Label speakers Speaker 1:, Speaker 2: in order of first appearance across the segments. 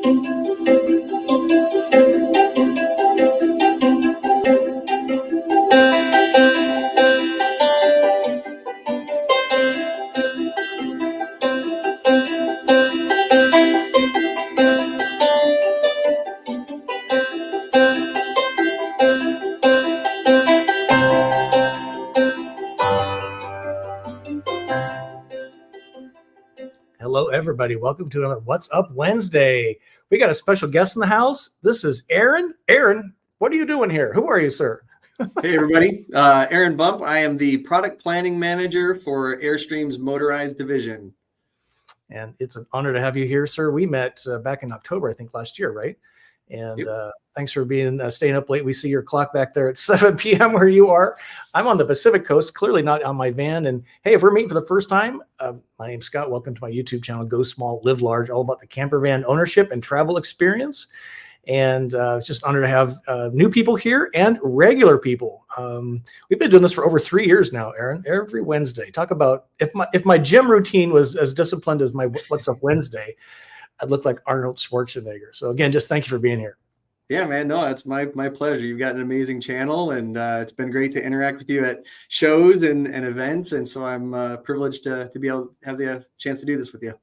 Speaker 1: Hello, everybody. Welcome to another What's Up Wednesday. We got a special guest in the house. This is Aaron. Aaron, what are you doing here? Who are you, sir?
Speaker 2: Hey, everybody. Aaron Bump. I am the product planning manager for Airstream's motorized division.
Speaker 1: And it's an honor to have you here, sir. We met back in October, I think, last year, right? And
Speaker 2: Yep.
Speaker 1: Thanks for staying up late. We see your clock back there at 7 p.m. where you are. I'm on the Pacific Coast, clearly not on my van. And hey, if we're meeting for the first time, my name's Scott. Welcome to my YouTube channel, Go Small, Live Large, all about the camper van ownership and travel experience. And it's just an honor to have new people here and regular people. We've been doing this for over 3 years now, Aaron, every Wednesday. Talk about if my gym routine was as disciplined as my What's Up Wednesday, I'd look like Arnold Schwarzenegger. So again, just thank you for being here.
Speaker 2: Yeah, man. No, it's my pleasure. You've got an amazing channel, and it's been great to interact with you at shows and events. And so I'm privileged to be able to have the chance to do this with you.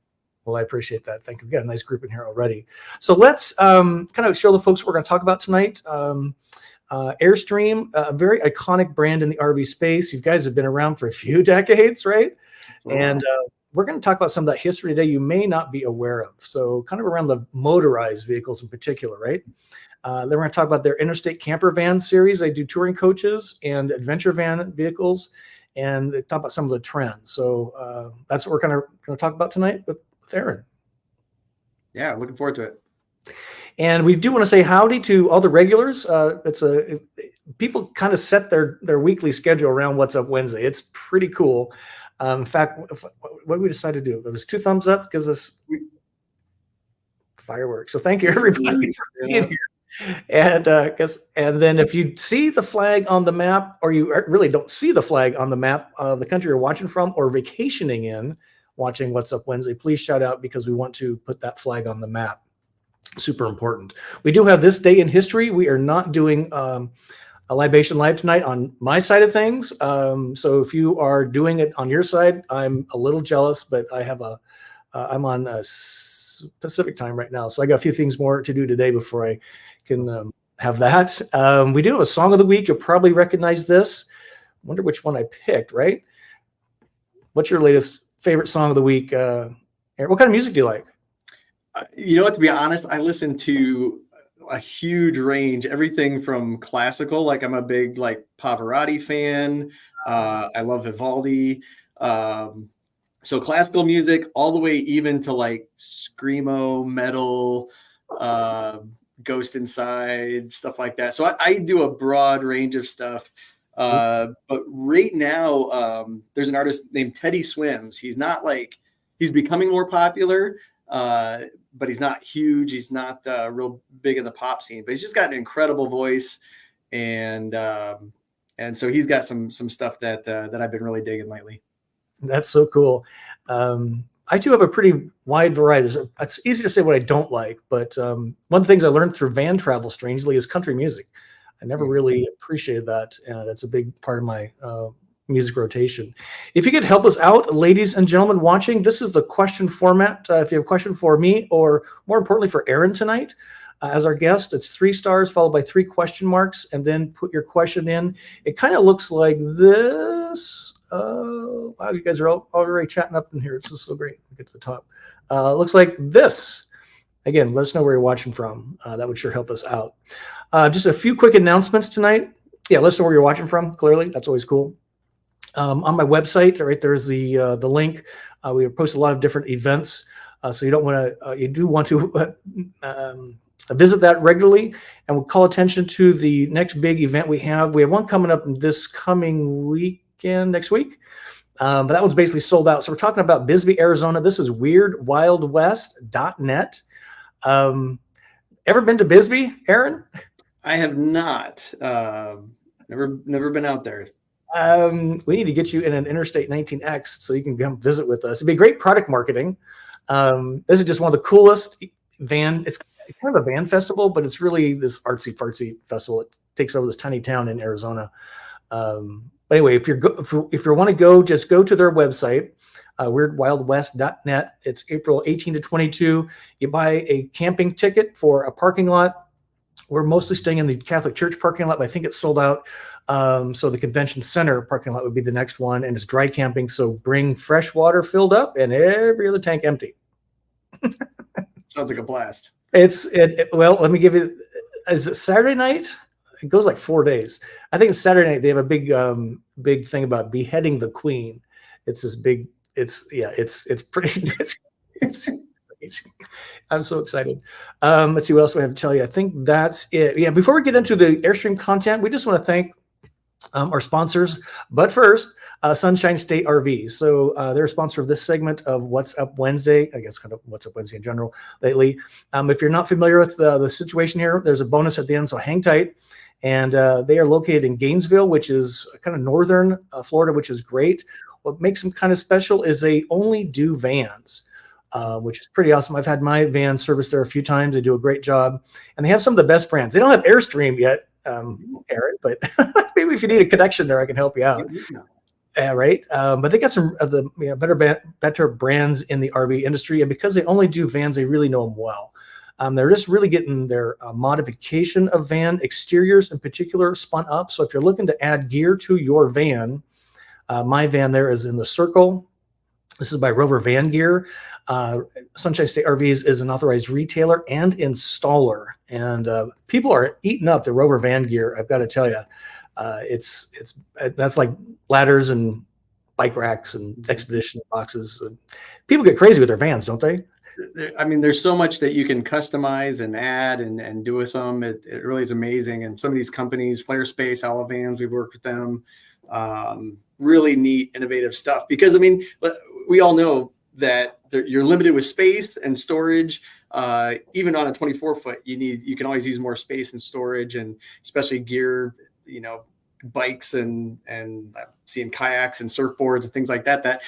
Speaker 1: Well, I appreciate that. Thank you. We've got a nice group in here already. So let's kind of show the folks what we're going to talk about tonight. Airstream, a very iconic brand in the RV space. You guys have been around for a few decades, right?
Speaker 2: Wow.
Speaker 1: And we're going to talk about some of that history today you may not be aware of. So kind of around the motorized vehicles in particular, right? Then we're going to talk about their Interstate camper van series. They do touring coaches and adventure van vehicles, and talk about some of the trends. So that's what we're kind of going to talk about tonight with Aaron.
Speaker 2: Yeah, looking forward to it.
Speaker 1: And we do want to say howdy to all the regulars. People kind of set their weekly schedule around What's Up Wednesday. It's pretty cool. In fact, what we decided to do, there was 2 thumbs up, gives us fireworks. So thank you everybody for being here. And and then if you see the flag on the map, or you really don't see the flag on the map of the country you're watching from or vacationing in, watching What's Up Wednesday, please shout out, because we want to put that flag on the map. Super important. We do have this day in history. We are not doing a libation live tonight on my side of things. So if you are doing it on your side, I'm a little jealous, but I have I'm on Pacific time right now. So I got a few things more to do today before I can have that. We do have a song of the week. You'll probably recognize this. Wonder which one I picked, right? What's your latest favorite song of the week? What kind of music do you like?
Speaker 2: You know what, to be honest, I listen to a huge range, everything from classical, like I'm a big like Pavarotti fan. I love Vivaldi. So classical music all the way even to like screamo, metal, Ghost Inside, stuff like that. So I do a broad range of stuff. But right now, there's an artist named Teddy Swims. He's becoming more popular, but he's not huge. He's not real big in the pop scene, but he's just got an incredible voice. And so he's got some stuff that I've been really digging lately.
Speaker 1: That's so cool. I too have a pretty wide variety. It's easy to say what I don't like, but one of the things I learned through van travel, strangely, is country music. I never really appreciated that, and it's a big part of my music rotation. If you could help us out, ladies and gentlemen watching, this is the question format. If you have a question for me, or more importantly for Aaron tonight, as our guest, it's 3 stars followed by 3 question marks, and then put your question in. It kind of looks like this. Wow, you guys are all already chatting up in here. It's just so great. Get to the top. Looks like this. Again, let us know where you're watching from. That would sure help us out. Just a few quick announcements tonight. Yeah, let us know where you're watching from. Clearly, that's always cool. On my website, right there's the link. We post a lot of different events, so you do want to visit that regularly. And we'll call attention to the next big event we have. We have one coming up this coming weekend, next week. But that one's basically sold out. So we're talking about Bisbee, Arizona. This is weirdwildwest.net. Ever been to Bisbee, Aaron?
Speaker 2: I have not. Never been out there.
Speaker 1: We need to get you in an Interstate 19X so you can come visit with us. It'd be great product marketing. This is just one of the coolest van. kind of a van festival, but it's really this artsy fartsy festival. It takes over this tiny town in Arizona. But anyway, if you want to go, just go to their website, weirdwildwest.net. It's April 18 to 22. You buy a camping ticket for a parking lot. We're mostly staying in the Catholic Church parking lot, but I think it's sold out. So the convention center parking lot would be the next one, and it's dry camping. So bring fresh water filled up and every other tank empty.
Speaker 2: Sounds like a blast.
Speaker 1: Well, let me give you, is it Saturday night? It goes like 4 days. I think it's Saturday night. They have a big thing about beheading the queen. It's this big, it's pretty, it's crazy. I'm so excited. Let's see what else we have to tell you. I think that's it. Yeah, before we get into the Airstream content, we just want to thank our sponsors. But first, Sunshine State RVs. So they're a sponsor of this segment of What's Up Wednesday, I guess kind of What's Up Wednesday in general lately. If you're not familiar with the situation here, there's a bonus at the end, so hang tight. And they are located in Gainesville, which is kind of northern Florida, which is great. What makes them kind of special is they only do vans, which is pretty awesome. I've had my van serviced there a few times. They do a great job. And they have some of the best brands. They don't have Airstream yet, Aaron, but maybe if you need a connection there, I can help you out. Right. But they got some of the better brands in the RV industry. And because they only do vans, they really know them well. They're just really getting their modification of van exteriors in particular spun up. So if you're looking to add gear to your van, my van there is in the Circle. This is by Rover Van Gear. Sunshine State RVs is an authorized retailer and installer. And people are eating up the Rover Van Gear, I've got to tell you. That's like ladders and bike racks and expedition boxes. People get crazy with their vans, don't they?
Speaker 2: I mean, there's so much that you can customize and add and do with them. It really is amazing. And some of these companies, Flare Space, Olive Vans, we've worked with them. Really neat, innovative stuff. Because I mean, we all know that you're limited with space and storage. Even on a 24-foot, you can always use more space and storage, and especially gear, bikes and seeing kayaks and surfboards and things like that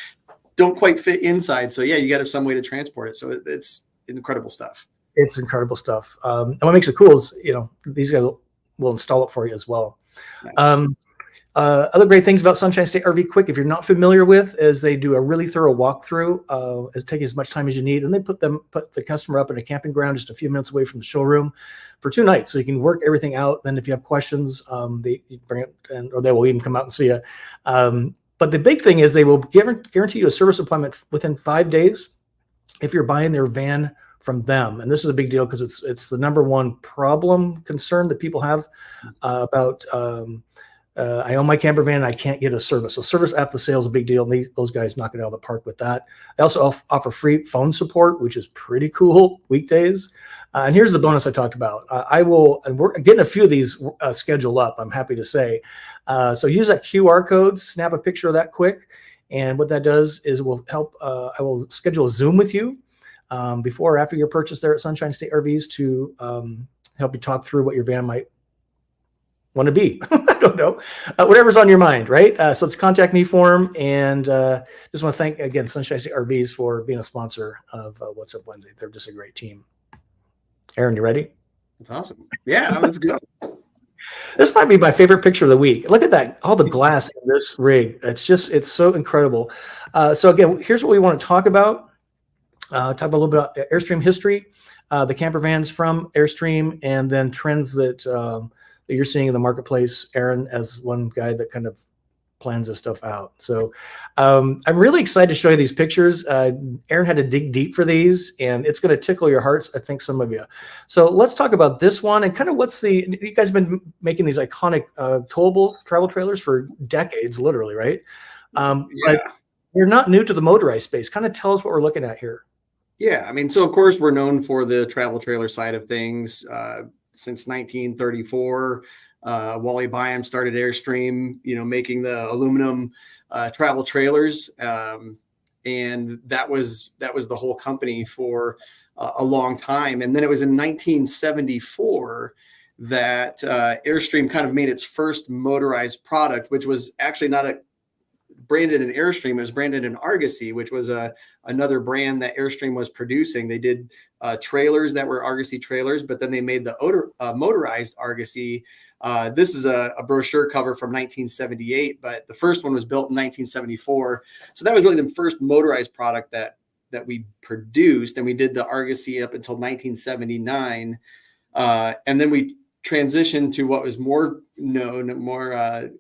Speaker 2: don't quite fit inside. So yeah, you got to have some way to transport it. So it's incredible stuff.
Speaker 1: It's incredible stuff. And what makes it cool is, these guys will install it for you as well. Nice. Other great things about Sunshine State RV Quick, if you're not familiar with, is they do a really thorough walkthrough. It's taking as much time as you need, and they put the customer up in a camping ground just a few minutes away from the showroom for 2 nights, so you can work everything out. Then if you have questions, you bring it, or they will even come out and see you. But the big thing is they will guarantee you a service appointment within 5 days if you're buying their van from them. And this is a big deal because it's the number one concern that people have about I own my camper van and I can't get a service. So service after the sale is a big deal. And those guys knock it out of the park with that. They also offer free phone support, which is pretty cool weekdays. And here's the bonus I talked about. We're getting a few of these scheduled up, I'm happy to say. So use that QR code, snap a picture of that quick. And what that does is it will help. I will schedule a Zoom with you before or after your purchase there at Sunshine State RVs to help you talk through what your van might want to be. I don't know, whatever's on your mind, right? So it's contact me form, and just want to thank again Sunshine State RVs for being a sponsor of What's Up Wednesday. They're just a great team. Aaron, you ready?
Speaker 2: That's awesome. Yeah, let's go.
Speaker 1: This might be my favorite picture of the week. Look at that, all the glass in this rig. It's so incredible. So again, here's what we want to talk about. Talk a little bit about Airstream history, the camper vans from Airstream, and then trends that you're seeing in the marketplace. Aaron, as one guy that kind of plans this stuff out. So I'm really excited to show you these pictures. Aaron had to dig deep for these, and it's going to tickle your hearts, I think, some of you. So let's talk about this one and kind of you guys have been making these iconic towables, travel trailers for decades, literally, right?
Speaker 2: Yeah.
Speaker 1: But you're not new to the motorized space. Kind of tell us what we're looking at here.
Speaker 2: Yeah, I mean, so of course we're known for the travel trailer side of things. Since 1934, Wally Byam started Airstream, making the aluminum travel trailers, and that was the whole company for a long time. And then it was in 1974 that Airstream kind of made its first motorized product, which was actually not a branded an Airstream. It was branded an Argosy, which was another brand that Airstream was producing. They did trailers that were Argosy trailers, but then they made the motorized Argosy. This is a brochure cover from 1978, but the first one was built in 1974. So that was really the first motorized product that we produced, and we did the Argosy up until 1979. And then we transitioned to what was more known, more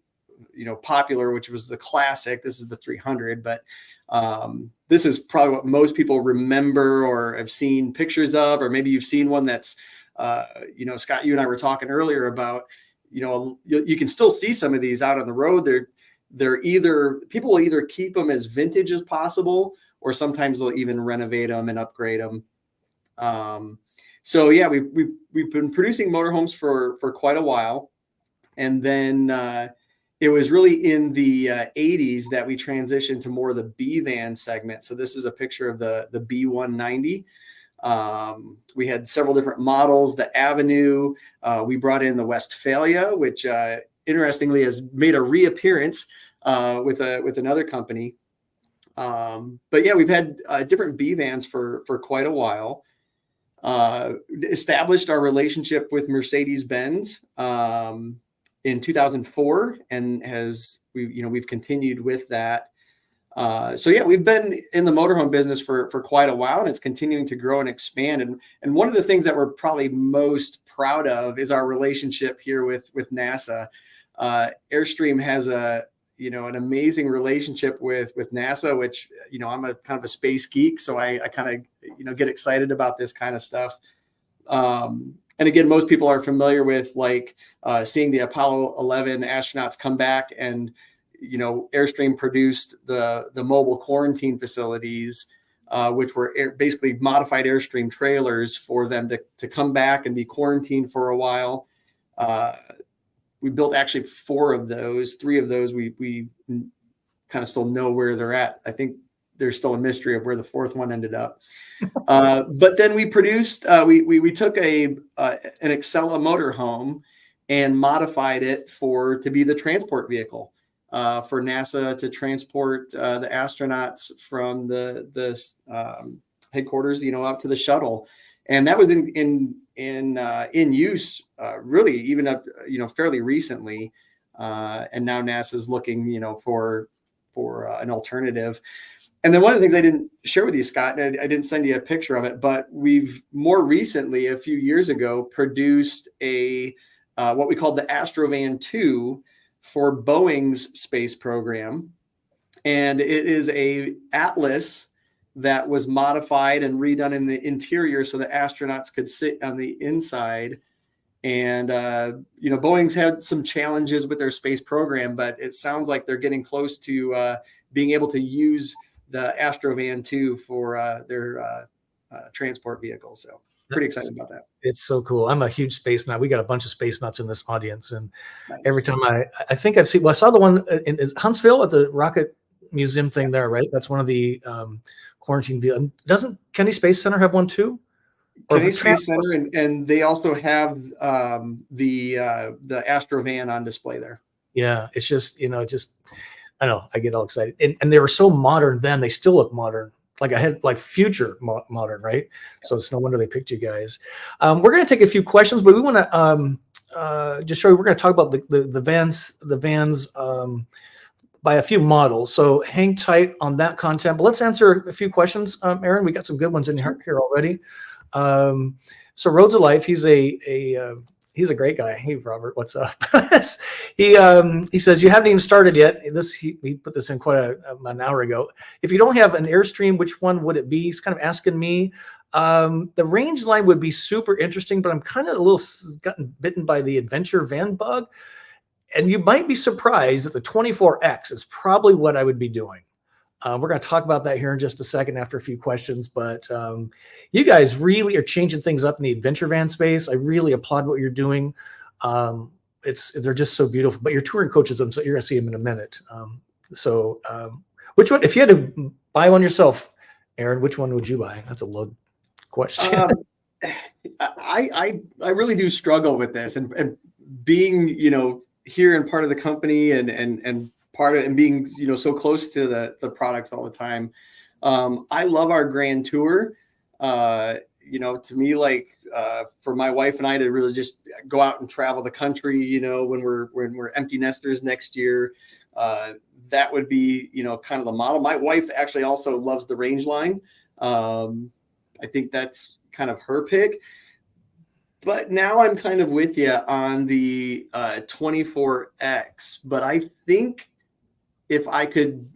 Speaker 2: popular, which was the Classic. This is the 300, but this is probably what most people remember or have seen pictures of, or maybe you've seen one that's, Scott, you and I were talking earlier about, you can still see some of these out on the road. They're either, people will either keep them as vintage as possible, or sometimes they'll even renovate them and upgrade them. So yeah, we've been producing motorhomes for quite a while. And then it was really in the 80s that we transitioned to more of the B van segment. So this is a picture of the B190. We had several different models. The Avenue, we brought in the Westphalia, which interestingly has made a reappearance with another company. But yeah, we've had different B vans for quite a while. Established our relationship with Mercedes-Benz in 2004, and we've continued with that. So yeah, we've been in the motorhome business for quite a while, and it's continuing to grow and expand. And one of the things that we're probably most proud of is our relationship here with NASA. Airstream has an amazing relationship with NASA, which, I'm a kind of a space geek. So I kind of, get excited about this kind of stuff. And again, most people are familiar with seeing the Apollo 11 astronauts come back, and, Airstream produced the mobile quarantine facilities, which were basically modified Airstream trailers for them to come back and be quarantined for a while. We built actually 4 of those. 3 of those we kind of still know where they're at. I think there's still a mystery of where the 4th one ended up. But then we produced, we took an Excella motorhome and modified it to be the transport vehicle for NASA to transport the astronauts from the headquarters, out to the shuttle. And that was in use really even up, fairly recently. And now NASA's looking, for an alternative. And then one of the things I didn't share with you, Scott, and I didn't send you a picture of it, but we've more recently, a few years ago, produced what we called the Astrovan 2 for Boeing's space program. And it is a Atlas that was modified and redone in the interior so the astronauts could sit on the inside. And, Boeing's had some challenges with their space program, but it sounds like they're getting close to being able to use the Astrovan 2 for their transport vehicles. So pretty excited about that.
Speaker 1: It's so cool. I'm a huge space nut. We got a bunch of space nuts in this audience. And
Speaker 2: Nice.
Speaker 1: every time I think I've seen, I saw the one in Huntsville at the Rocket Museum thing there, right? That's one of the quarantine vehicles. Doesn't Kennedy Space Center have one too?
Speaker 2: Kennedy Space Center, and they also have the Astrovan on display there.
Speaker 1: Yeah, it's just, I don't know, I get all excited. And they were so modern then, they still look modern. Like future modern, right? So it's no wonder they picked you guys. We're going to take a few questions, but we want to just show you, we're going to talk about the vans by a few models. So hang tight on that content, but let's answer a few questions. Aaron, we got some good ones in here already. So Roads of Life, he's a great guy. Hey, Robert, what's up? He says, you haven't even started yet. He put this in quite an hour ago. If you don't have an Airstream, which one would it be? He's kind of asking me. The range line would be super interesting, but I'm kind of gotten bitten by the adventure van bug. And you might be surprised that the 24X is probably what I would be doing. We're going to talk about that here in just a second after a few questions, but you guys really are changing things up in the adventure van space. I really applaud what you're doing. They're just so beautiful, but you're touring coaches them, so you're going to see them in a minute. Which one, if you had to buy one yourself, Aaron, which one would you buy? That's a load question.
Speaker 2: I really do struggle with this, and being, here and part of the company and part of it and being, so close to the products all the time. I love our Grand Tour. To me, like for my wife and I to really just go out and travel the country, when we're empty nesters next year, that would be, kind of the model. My wife actually also loves the Range line. I think that's kind of her pick. But now I'm kind of with you on the 24X. But I think if I could,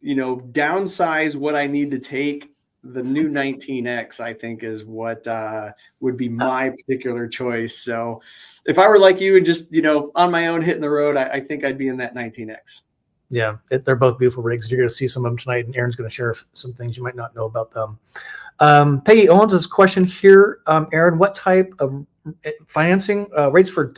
Speaker 2: downsize what I need to take, the new 19X, I think, is what would be my particular choice. So if I were like you and just, on my own hitting the road, I think I'd be in that 19X.
Speaker 1: Yeah, they're both beautiful rigs. You're going to see some of them tonight, and Aaron's going to share some things you might not know about them. Peggy Owens' has a question here. Aaron, what type of financing rates for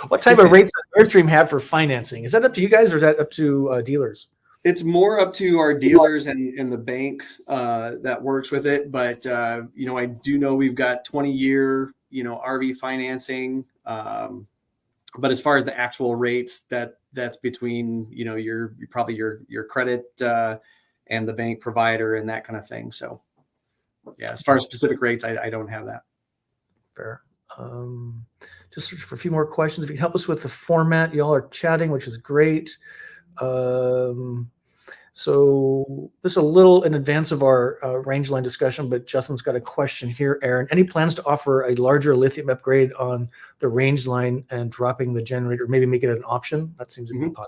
Speaker 1: what type of rates does Airstream have for financing? Is that up to you guys, or is that up to dealers?
Speaker 2: It's more up to our dealers and the banks that works with it. But, I do know we've got 20-year, RV financing. But as far as the actual rates, that's between, your credit and the bank provider and that kind of thing. So, yeah, as far as specific rates, I don't have that.
Speaker 1: Fair. Just search for a few more questions. If you can help us with the format, y'all are chatting, which is great. So this is a little in advance of our range line discussion, but Justin's got a question here. Aaron, any plans to offer a larger lithium upgrade on the range line and dropping the generator, maybe make it an option? That seems to be popular.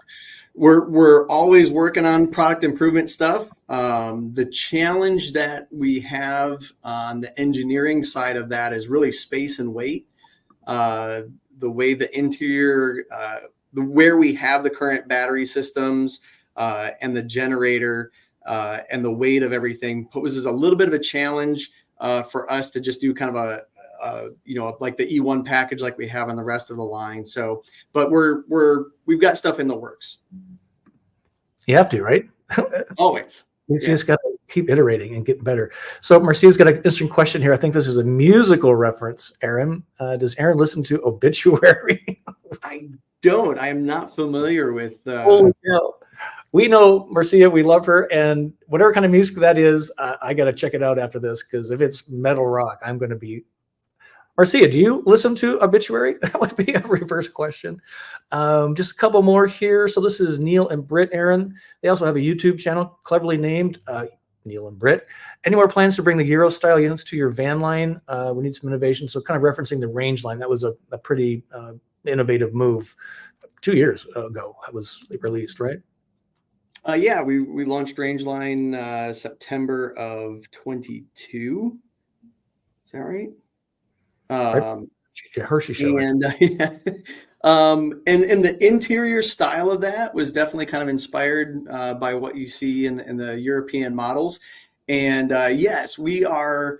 Speaker 2: We're always working on product improvement stuff. The challenge that we have on the engineering side of that is really space and weight. The way the interior, where we have the current battery systems, and the generator and the weight of everything poses a little bit of a challenge for us to just do kind of like the E1 package like we have on the rest of the line. So, but we've got stuff in the works.
Speaker 1: You have to, right?
Speaker 2: Always.
Speaker 1: You just got to keep iterating and get better. So Marcia's got an interesting question here. I think this is a musical reference, Aaron. Does Aaron listen to Obituary?
Speaker 2: I don't. I am not familiar with
Speaker 1: Holy cow. We know Marcia, we love her, and whatever kind of music that is, I got to check it out after this, because if it's metal rock, I'm going to be. Marcia, do you listen to Obituary? That would be a reverse question. Just a couple more here. So this is Neil and Britt, Aaron. They also have a YouTube channel cleverly named Neil and Britt. Any more plans to bring the Euro style units to your van line? We need some innovation. So kind of referencing the range line. That was a pretty innovative move 2 years ago. That was released, right?
Speaker 2: Yeah, we launched Rangeline September of 22. Is that right?
Speaker 1: Hershey show.
Speaker 2: And and the interior style of that was definitely kind of inspired by what you see in the European models. And yes, we are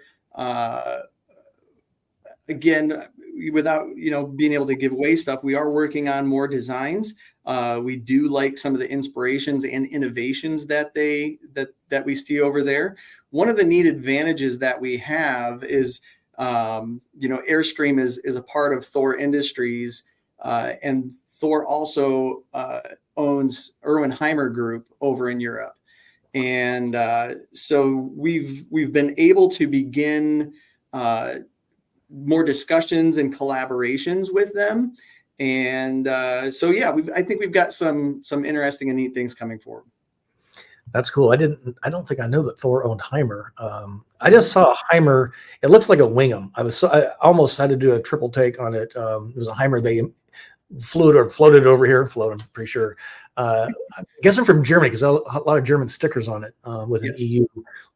Speaker 2: again, without being able to give away stuff, we are working on more designs. We do like some of the inspirations and innovations that we see over there. One of the neat advantages that we have is Airstream is a part of Thor Industries, and Thor also owns Erwin-Heimer Group over in Europe. And so we've been able to begin more discussions and collaborations with them. And so, yeah, I think we've got some interesting and neat things coming forward.
Speaker 1: That's cool. I don't think I know that Thor owned Heimer. I just saw a Heimer. It looks like a Wingham. I almost had to do a triple take on it. It was a Heimer. They floated over here. I'm pretty sure. I guess I'm from Germany because a lot of German stickers on it with an EU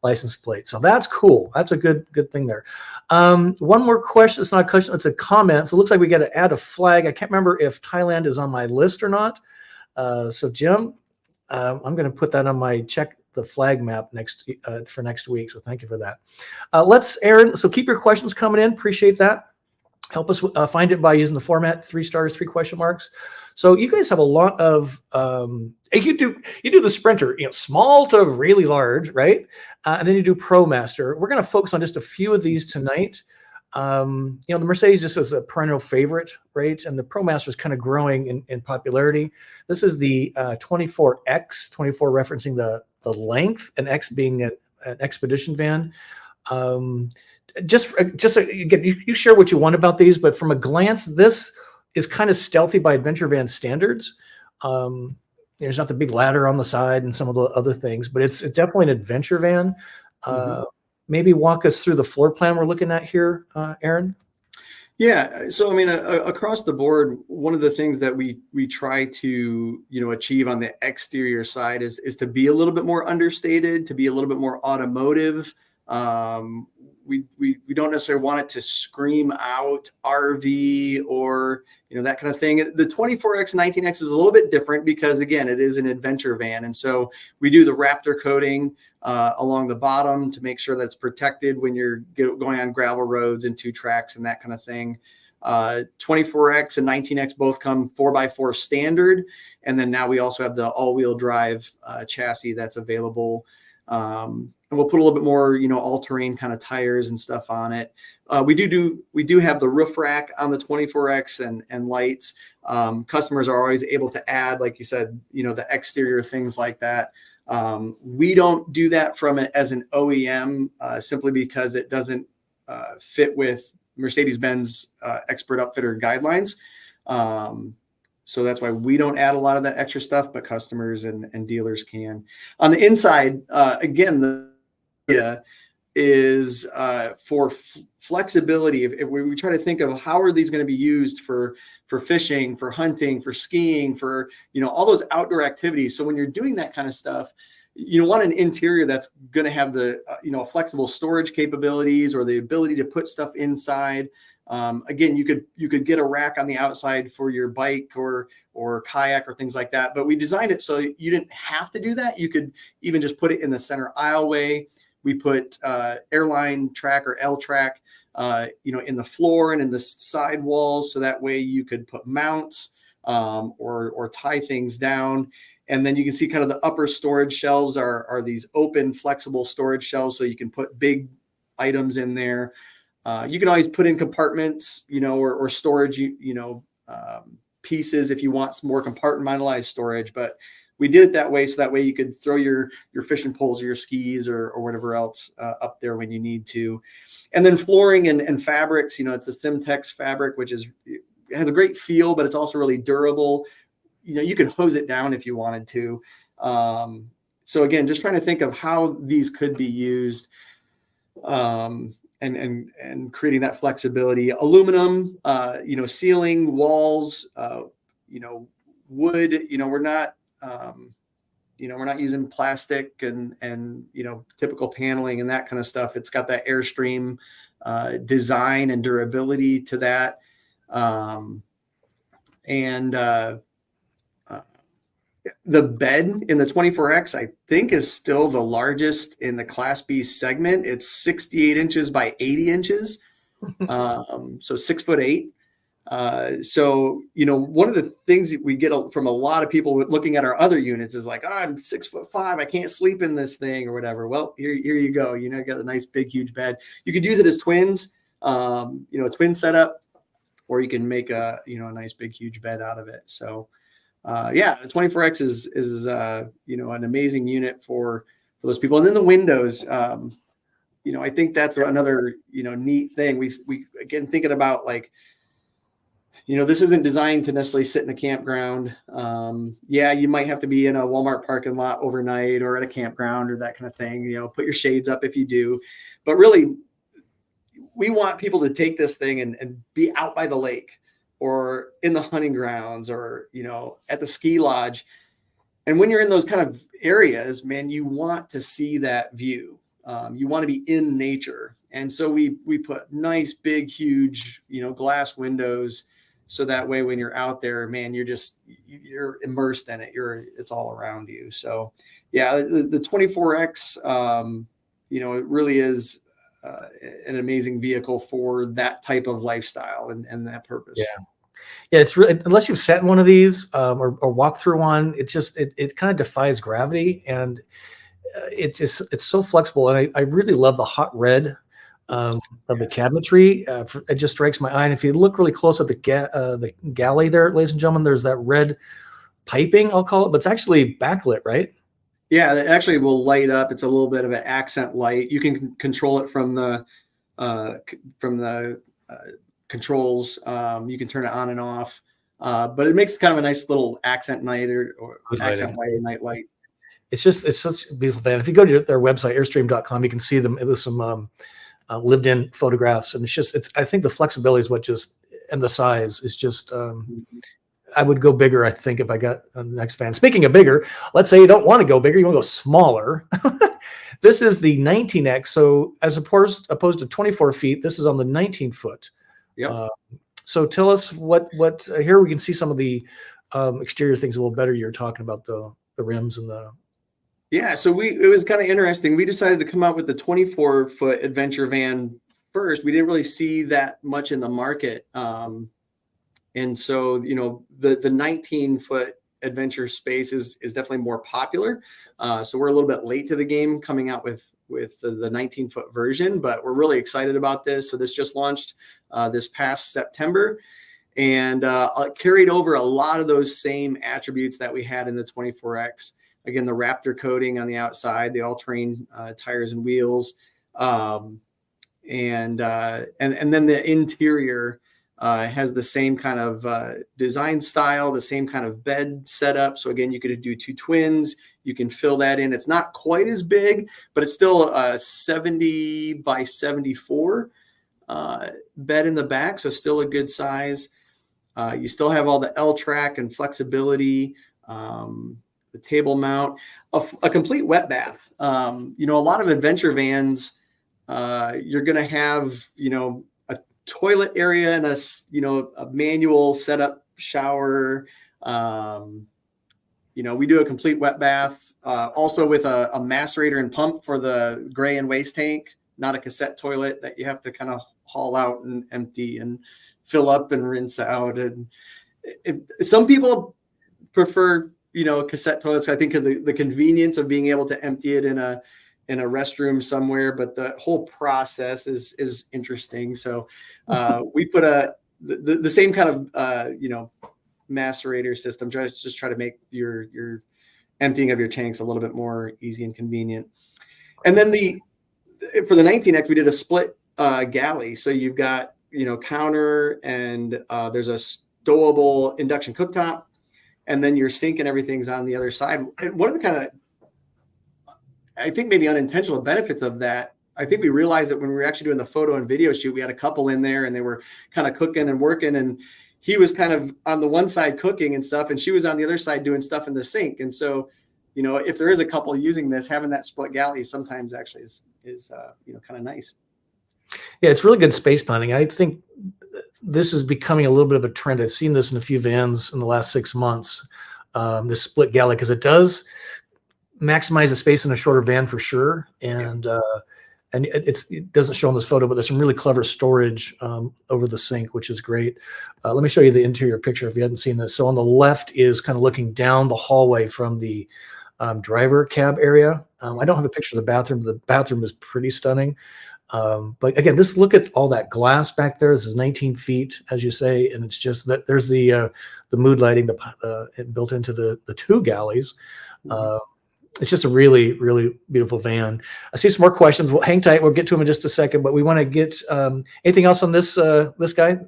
Speaker 1: license plate. So that's cool. That's a good thing there. One more question. It's not a question. It's a comment. So it looks like we got to add a flag. I can't remember if Thailand is on my list or not. So Jim, I'm going to put that on my check the flag map for next week. So thank you for that. Aaron. So keep your questions coming in. Appreciate that. Help us find it by using the format 3 stars, 3 question marks. So you guys have a lot of you do the Sprinter, small to really large, right? And then you do ProMaster. We're going to focus on just a few of these tonight. The Mercedes just is a perennial favorite, right? And the ProMaster is kind of growing in popularity. This is the 24X, 24 referencing the length, and X being an expedition van. Again, you share what you want about these, but from a glance, this is kind of stealthy by adventure van standards. There's not the big ladder on the side and some of the other things, but it's definitely an adventure van. Maybe walk us through the floor plan we're looking at here, Aaron.
Speaker 2: Yeah. So, I mean, across the board, one of the things that we try to, achieve on the exterior side is to be a little bit more understated, to be a little bit more automotive. We don't necessarily want it to scream out RV or, that kind of thing. The 24X, 19X is a little bit different because, again, it is an adventure van. And so we do the Raptor coating along the bottom to make sure that it's protected when you're going on gravel roads and 2 tracks and that kind of thing. 24X and 19X both come 4x4 standard. And then now we also have the all-wheel drive chassis that's available. And we'll put a little bit more, all-terrain kind of tires and stuff on it. We do have the roof rack on the 24X and lights. Customers are always able to add, like you said, the exterior things like that. We don't do that from it as an OEM simply because it doesn't fit with Mercedes-Benz expert upfitter guidelines. So that's why we don't add a lot of that extra stuff, but customers and dealers can. On the inside, again, the idea is for flexibility. If we try to think of how are these going to be used for fishing, for hunting, for skiing, for all those outdoor activities. So when you're doing that kind of stuff, you want an interior that's going to have the flexible storage capabilities or the ability to put stuff inside. Again, you could get a rack on the outside for your bike or kayak or things like that. But we designed it so you didn't have to do that. You could even just put it in the center aisleway. We put airline track or L track, in the floor and in the side walls. So that way you could put mounts or tie things down. And then you can see kind of the upper storage shelves are these open, flexible storage shelves. So you can put big items in there. You can always put in compartments, or storage, pieces if you want some more compartmentalized storage. But we did it that way, so that way you could throw your fishing poles or your skis or whatever else up there when you need to. And then flooring and fabrics, it's a Simtex fabric, which it has a great feel, but it's also really durable. You could hose it down if you wanted to. So again, just trying to think of how these could be used. And creating that flexibility. Aluminum, ceiling, walls, wood. We're not using plastic and typical paneling and that kind of stuff. It's got that Airstream design and durability to that. The bed in the 24X, I think, is still the largest in the Class B segment. It's 68 inches by 80 inches. So 6'8". So, one of the things that we get from a lot of people looking at our other units is like, I'm 6'5". I can't sleep in this thing or whatever. Well, here you go. You got a nice, big, huge bed. You could use it as twins, a twin setup, or you can make a nice, big, huge bed out of it. So, the 24X is an amazing unit for those people. And then the windows, I think that's another, neat thing. We again, thinking about like, this isn't designed to necessarily sit in a campground. You might have to be in a Walmart parking lot overnight or at a campground or that kind of thing, put your shades up if you do, but really we want people to take this thing and be out by the lake or in the hunting grounds or, at the ski lodge. And when you're in those kind of areas, man, you want to see that view. You want to be in nature. And so we put nice, big, huge, glass windows. So that way, when you're out there, man, you're immersed in it. It's all around you. So yeah, the 24X, it really is an amazing vehicle for that type of lifestyle and that purpose.
Speaker 1: Yeah, it's really, unless you've sat in one of these or walked through one, it kind of defies gravity, and it's so flexible. And I really love the hot red of the cabinetry. It just strikes my eye. And if you look really close at the galley there, ladies and gentlemen, there's that red piping, I'll call it, but it's actually backlit, right?
Speaker 2: Yeah, it actually will light up. It's a little bit of an accent light. You can control it from the controls. You can turn it on and off, but it makes kind of a nice little accent night or accent light or night light.
Speaker 1: It's such a beautiful van. If you go to their website, airstream.com, you can see them with some lived-in photographs, and I think the flexibility is what and the size is just. I would go bigger, I think, if I got a next van. Speaking of bigger, let's say you don't want to go bigger, you want to go smaller. This is the 19X. So as opposed to 24 feet, this is on the 19 foot.
Speaker 2: Yep.
Speaker 1: So tell us what here we can see some of the exterior things a little better. You're talking about the rims and the.
Speaker 2: Yeah, so it was kind of interesting. We decided to come out with the 24-foot adventure van first. We didn't really see that much in the market. And so, the 19-foot adventure space is definitely more popular. So we're a little bit late to the game coming out with the 19-foot version, but we're really excited about this. So this just launched this past September, and carried over a lot of those same attributes that we had in the 24X. Again, the Raptor coating on the outside, the all-terrain tires and wheels, and then the interior has the same kind of design style, the same kind of bed setup. So again, you could do two twins. You can fill that in. It's not quite as big, but it's still a 70 by 74 bed in the back. So still a good size. You still have all the L-track and flexibility, the table mount, a complete wet bath. A lot of adventure vans, you're going to have, toilet area and a manual setup shower. We do a complete wet bath, also with a macerator and pump for the gray and waste tank, not a cassette toilet that you have to kind of haul out and empty and fill up and rinse out. And some people prefer, cassette toilets. I think of the convenience of being able to empty it in a restroom somewhere, but the whole process is interesting. So we put the same kind of macerator system, just try to make your emptying of your tanks a little bit more easy and convenient. And then for the 19X, we did a split galley. So you've got counter and there's a stowable induction cooktop, and then your sink and everything's on the other side. And one of the kind of, I think, maybe unintentional benefits of that, I think we realized that when we were actually doing the photo and video shoot, we had a couple in there and they were kind of cooking and working, and he was kind of on the one side cooking and stuff, and she was on the other side doing stuff in the sink. And so, if there is a couple using this, having that split galley sometimes actually is kind of nice.
Speaker 1: Yeah, it's really good space planning. I think this is becoming a little bit of a trend. I've seen this in a few vans in the last 6 months, this split galley, because it does maximize the space in a shorter van for sure. And it doesn't show in this photo, but there's some really clever storage over the sink, which is great. Let me show you the interior picture if you hadn't seen this. So on the left is kind of looking down the hallway from the driver cab area. I don't have a picture of the bathroom. The bathroom is pretty stunning. But again, look at all that glass back there. This is 19 feet, as you say, and it's just that there's the mood lighting built into the two galleys. It's just a really, really beautiful van. I see some more questions. Well, hang tight. We'll get to them in just a second, but we want to get anything else on this guy?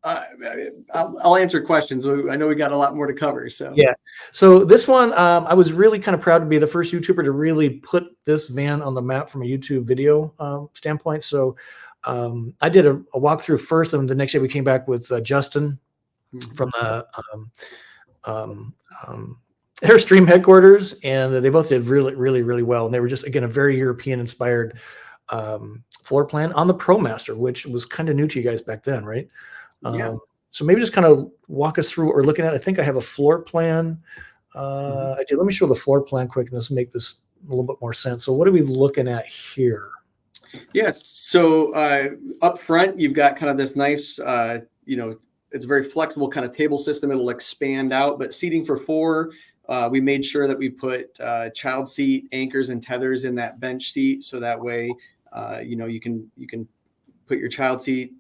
Speaker 2: I'll answer questions. I know we got a lot more to cover. So
Speaker 1: yeah. So this one, I was really kind of proud to be the first YouTuber to really put this van on the map from a YouTube video standpoint. So I did a walkthrough first, and the next day we came back with Justin from the Airstream headquarters, and they both did really, really, really well. And they were just, again, a very European-inspired floor plan on the ProMaster, which was kind of new to you guys back then, right?
Speaker 2: Yeah.
Speaker 1: So maybe just kind of walk us through what we're looking at. I think I have a floor plan. I do. Let me show the floor plan quick, and let's make this a little bit more sense. So what are we looking at here?
Speaker 2: Yes. So up front, you've got kind of this nice, it's a very flexible kind of table system. It'll expand out, but seating for 4. We made sure that we put child seat anchors and tethers in that bench seat, so that way You can put your child seat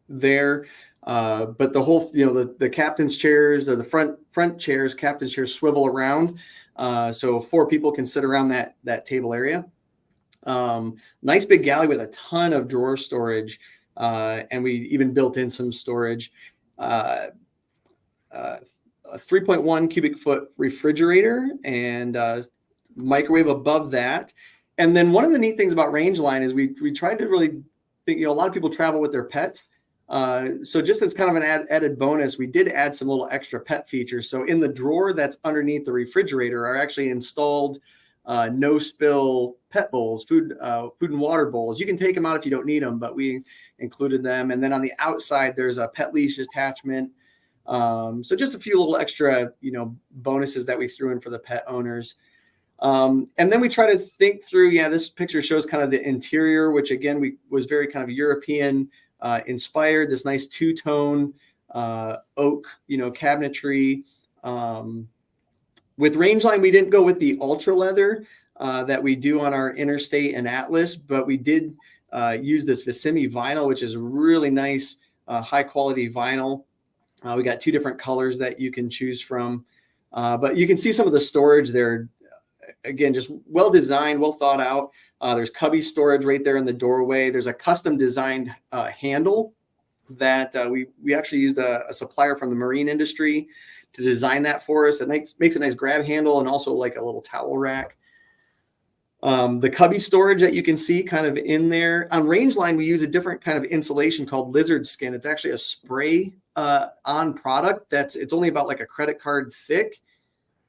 Speaker 2: there. But the whole, the captain's chairs or the front chairs, captain's chairs swivel around. So 4 people can sit around that table area. Nice big galley with a ton of drawer storage. And we even built in some storage. A 3.1 cubic foot refrigerator and microwave above that. And then one of the neat things about Rangeline is we tried to really think, a lot of people travel with their pets. So just as kind of an added bonus, we did add some little extra pet features. So in the drawer that's underneath the refrigerator are actually installed no spill pet bowls, food and water bowls. You can take them out if you don't need them, but we included them. And then on the outside, there's a pet leash attachment. So just a few little extra, bonuses that we threw in for the pet owners. And then we try to think through, this picture shows kind of the interior, which again, was very kind of European inspired, this nice 2-tone oak, cabinetry. With Rangeline, we didn't go with the ultra leather that we do on our Interstate and Atlas, but we did use this Vicimi vinyl, which is really nice, high quality vinyl. We got 2 different colors that you can choose from, but you can see some of the storage there. Again, just well designed, well thought out. There's cubby storage right there in the doorway. There's a custom designed handle that we actually used a supplier from the marine industry to design that for us. It makes a nice grab handle and also like a little towel rack. The cubby storage that you can see kind of in there. On Rangeline, we use a different kind of insulation called lizard skin. It's actually a spray on product it's only about like a credit card thick.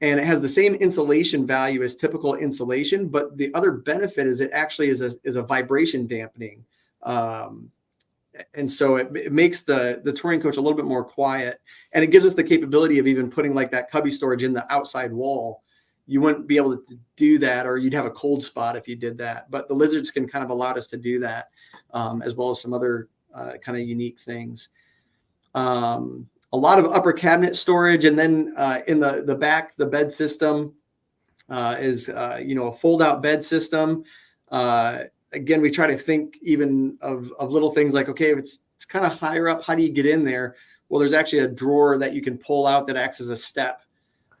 Speaker 2: And it has the same insulation value as typical insulation, but the other benefit is it actually is a vibration dampening. And so it makes the touring coach a little bit more quiet, and it gives us the capability of even putting like that cubby storage in the outside wall. You wouldn't be able to do that, or you'd have a cold spot if you did that. But the lizard skin kind of allowed us to do that, as well as some other kind of unique things. A lot of upper cabinet storage, and then in the back, the bed system is a fold-out bed system. Again, we try to think even of little things like, okay, if it's kind of higher up, how do you get in there? Well, there's actually a drawer that you can pull out that acts as a step,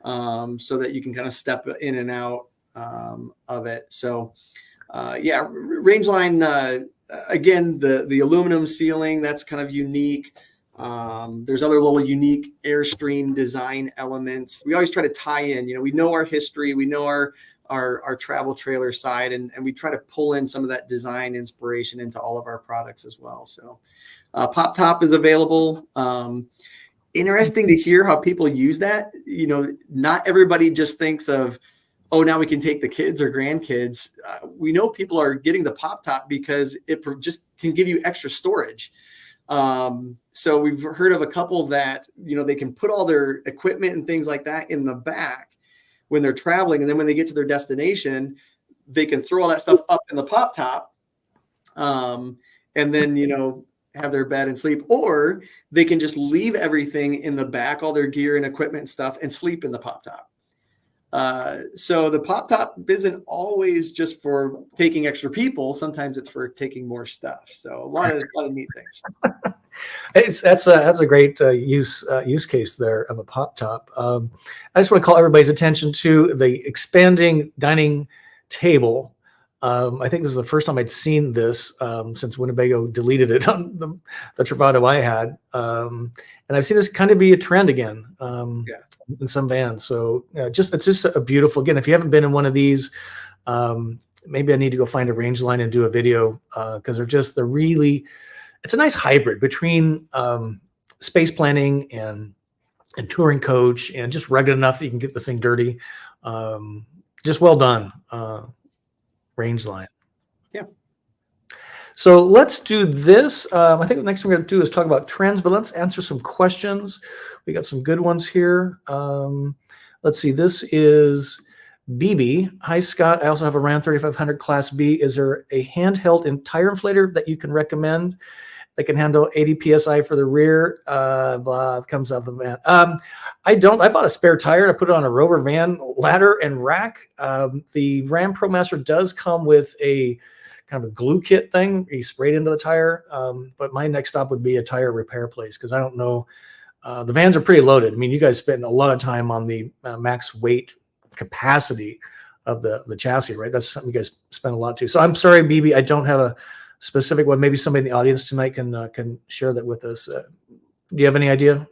Speaker 2: so that you can kind of step in and out of it. So, Rangeline, again, the aluminum ceiling, that's kind of unique. There's other little unique Airstream design elements. We always try to tie in, we know our history, we know our travel trailer side, and we try to pull in some of that design inspiration into all of our products as well. So Pop Top is available. Interesting to hear how people use that. Not everybody just thinks of, oh, now we can take the kids or grandkids. We know people are getting the Pop Top because it just can give you extra storage. So we've heard of a couple that, they can put all their equipment and things like that in the back when they're traveling. And then when they get to their destination, they can throw all that stuff up in the Pop Top. And then, have their bed and sleep, or they can just leave everything in the back, all their gear and equipment and stuff, and sleep in the Pop Top. So the Pop Top isn't always just for taking extra people. Sometimes it's for taking more stuff. So a lot of neat things.
Speaker 1: That's a great use case there of a Pop Top. I just want to call everybody's attention to the expanding dining table. I think this is the first time I'd seen this since Winnebago deleted it on the Travado I had. And I've seen this kind of be a trend again in some vans. So it's just a beautiful, again, if you haven't been in one of these, maybe I need to go find a Rangeline and do a video because they're really, it's a nice hybrid between space planning and touring coach, and just rugged enough that you can get the thing dirty. Just well done. Rangeline.
Speaker 2: Yeah.
Speaker 1: So let's do this. I think the next thing we're going to do is talk about trends, but let's answer some questions. We got some good ones here. Let's see. This is BB. Hi, Scott. I also have a Ram 3500 Class B. Is there a handheld tire inflator that you can recommend that can handle 80 PSI for the rear? It comes out of the van. I don't. I bought a spare tire and I put it on a Rover van ladder and rack. The Ram ProMaster does come with a kind of a glue kit thing you sprayed into the tire. But my next stop would be a tire repair place, because I don't know. The vans are pretty loaded. I mean, you guys spend a lot of time on the max weight capacity of the chassis, right? That's something you guys spend a lot too. So I'm sorry, BB, I don't have a specific one. Maybe somebody in the audience tonight can share that with us. Do you have any idea,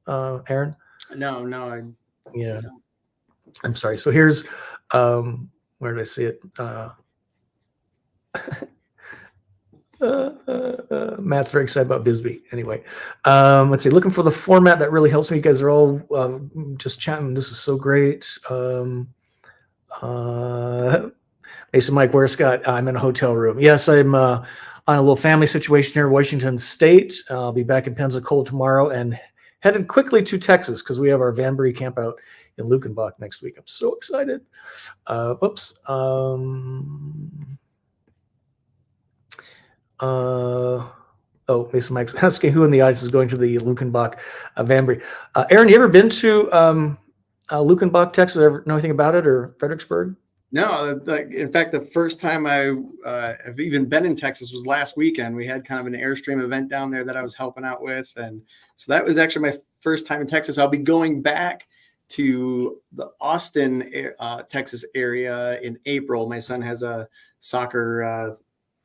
Speaker 1: Aaron?
Speaker 2: No.
Speaker 1: Yeah, I'm sorry. So here's where did I see it? Matt's very excited about Bisbee. Anyway, let's see. Looking for the format that really helps me. You guys are all just chatting. This is so great. Mason Mike, where's Scott? I'm in a hotel room. Yes, I'm on a little family situation here in Washington State. I'll be back in Pensacola tomorrow and headed quickly to Texas because we have our Vanbury camp out in Lukenbach next week. I'm so excited. Oops. Mason Mike's asking who in the audience is going to the Lukenbach Vanbury. Aaron, you ever been to Lukenbach, Texas? Ever know anything about it, or Fredericksburg?
Speaker 2: No, in fact, the first time I have even been in Texas was last weekend. We had kind of an Airstream event down there that I was helping out with. And so that was actually my first time in Texas. I'll be going back to the Austin, Texas area in April. My son has a soccer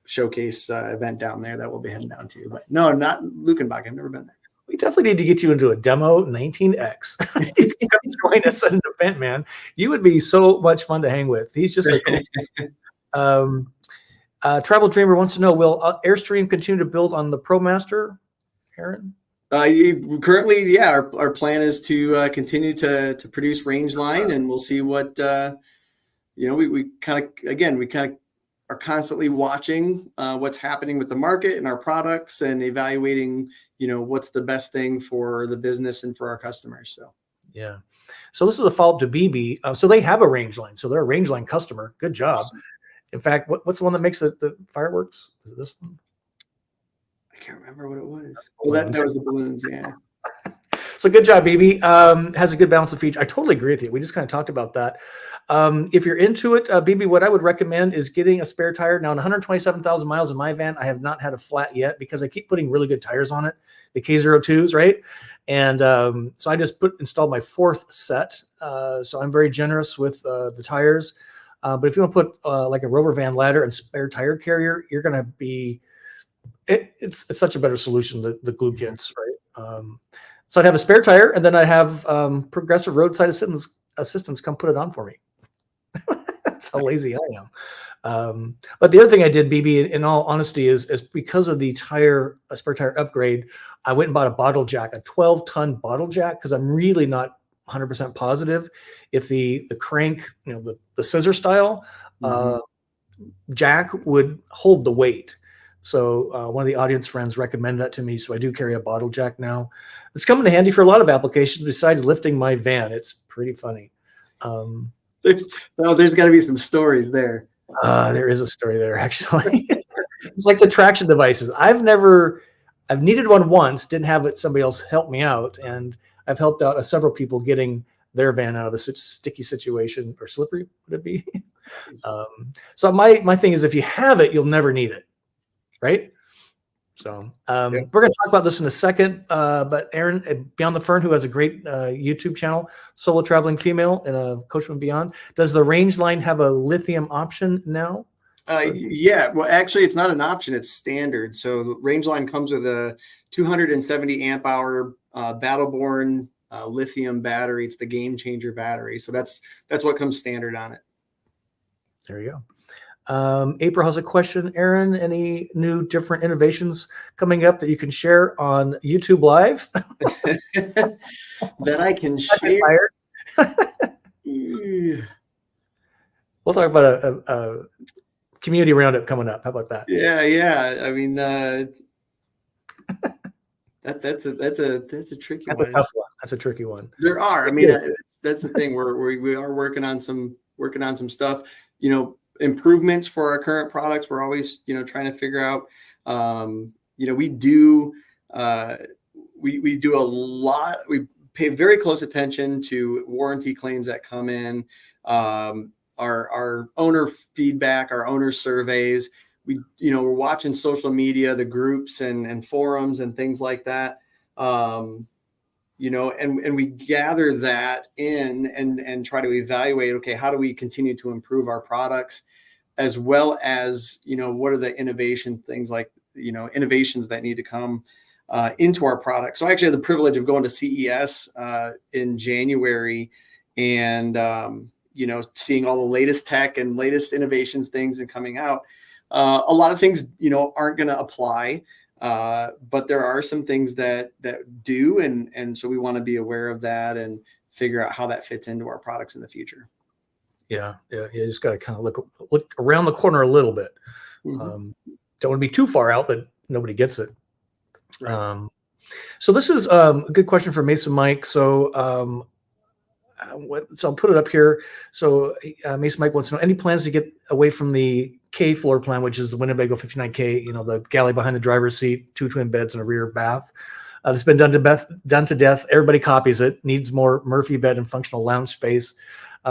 Speaker 2: showcase event down there that we'll be heading down to. But no, not Lukenbach. I've never been there.
Speaker 1: We definitely need to get you into a demo 19X. Come join us at an event, man. You would be so much fun to hang with. He's just like Travel Dreamer wants to know, will Airstream continue to build on the ProMaster, Aaron?
Speaker 2: Currently, yeah, our plan is to continue to produce Rangeline, and we'll see what we kind of are constantly watching what's happening with the market and our products, and evaluating, what's the best thing for the business and for our customers. So,
Speaker 1: yeah. So this is a follow-up to BB. So they have a Rangeline. So they're a Rangeline customer. Good job.
Speaker 2: Awesome.
Speaker 1: In fact, what's the one that makes the fireworks? Is it this one?
Speaker 2: I can't remember what it was. Well, that was the balloons. Yeah.
Speaker 1: So good job, BB. Has a good balance of features. I totally agree with you. We just kind of talked about that. If you're into it, BB, what I would recommend is getting a spare tire. Now, in 127,000 miles in my van, I have not had a flat yet because I keep putting really good tires on it, the K02s, right? And so I just installed my fourth set. So I'm very generous with the tires. But if you want to put like a Rover van ladder and spare tire carrier, you're going to be it's such a better solution, the glue kits, right? So I'd have a spare tire, and then I have Progressive roadside assistance come put it on for me. That's how lazy I am. But the other thing I did, BB, in all honesty, is because of the spare tire upgrade, I went and bought a bottle jack, a 12-ton bottle jack, because I'm really not 100% positive if the crank, the scissor style jack would hold the weight. So one of the audience friends recommended that to me. So I do carry a bottle jack now. It's coming in handy for a lot of applications besides lifting my van. It's pretty funny.
Speaker 2: There's got to be some stories there.
Speaker 1: There is a story there, actually. It's like the traction devices. I've needed one once, didn't have somebody else help me out. And I've helped out several people getting their van out of a sticky situation, or slippery, would it be? So my thing is, if you have it, you'll never need it. Right. So we're going to talk about this in a second. But Aaron, Beyond the Fern, who has a great YouTube channel, Solo Traveling Female and a Coachman Beyond, does the Rangeline have a lithium option now?
Speaker 2: Yeah. Well, actually, it's not an option. It's standard. So the Rangeline comes with a 270 amp hour Battleborn lithium battery. It's the game changer battery. So that's what comes standard on it.
Speaker 1: There you go. April has a question. Aaron, any new different innovations coming up that you can share on YouTube Live?
Speaker 2: That I can share?
Speaker 1: We'll talk about a community roundup coming up. How about that?
Speaker 2: Yeah. I mean, that's a tricky one.
Speaker 1: That's a tough one. That's a tricky one.
Speaker 2: There are. I mean, that's the thing. We are working on some stuff. Improvements for our current products. We're always, trying to figure out, we do a lot. We pay very close attention to warranty claims that come in, our owner feedback, our owner surveys. we're watching social media, the groups and forums and things like that. And we gather that in and try to evaluate, okay, how do we continue to improve our products, as well as, what are the innovations that need to come into our product. So I actually had the privilege of going to CES in January and, seeing all the latest tech and latest innovations, things and coming out. A lot of things, aren't going to apply, but there are some things that do. And so we want to be aware of that and figure out how that fits into our products in the future.
Speaker 1: Yeah. You just got to kind of look around the corner a little bit.
Speaker 2: Mm-hmm.
Speaker 1: Don't want to be too far out that nobody gets it.
Speaker 2: Right.
Speaker 1: So this is a good question for Mason Mike. So so I'll put it up here. So Mason Mike wants to know, any plans to get away from the K floor plan, which is the Winnebago 59K, the galley behind the driver's seat, 2 twin beds and a rear bath. It's been done to death. Everybody copies it. Needs more Murphy bed and functional lounge space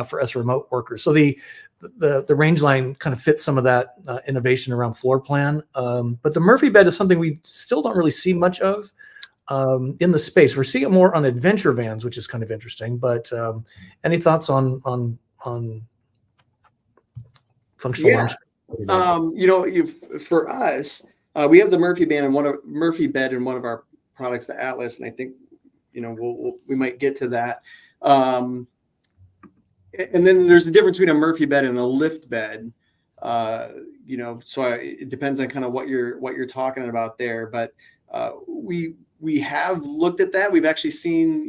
Speaker 1: for us remote workers. So the range line kind of fits some of that innovation around floor plan. But the Murphy bed is something we still don't really see much of in the space. We're seeing it more on adventure vans, which is kind of interesting. But any thoughts on functional lounge?
Speaker 2: For us, we have the Murphy bed in one of our products, the Atlas, and I think we might get to that. And then there's a difference between a Murphy bed and a lift bed. So it depends on kind of what you're talking about there. But we have looked at that. We've actually seen,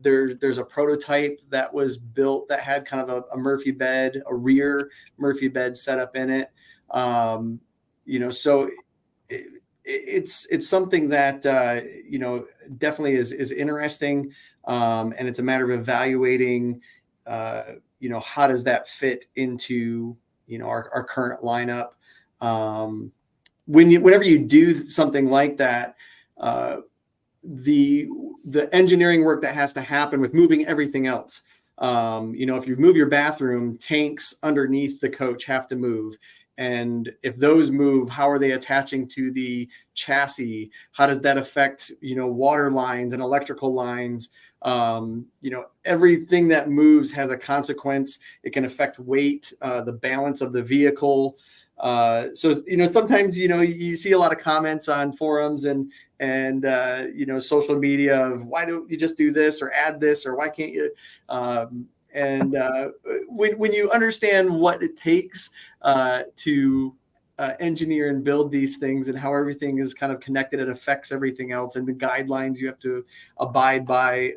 Speaker 2: there's a prototype that was built that had kind of a Murphy bed, a rear Murphy bed set up in it. So it's something that, definitely is interesting. And it's a matter of evaluating, how does that fit into, our current lineup? Whenever you do something like that, the engineering work that has to happen with moving everything else. If you move your bathroom, tanks underneath the coach have to move. And if those move, how are they attaching to the chassis? How does that affect, water lines and electrical lines? Everything that moves has a consequence. It can affect weight, the balance of the vehicle. So sometimes, you see a lot of comments on forums and social media of, why don't you just do this or add this, or why can't you? When you understand what it takes to engineer and build these things and how everything is kind of connected, it affects everything else, and the guidelines you have to abide by.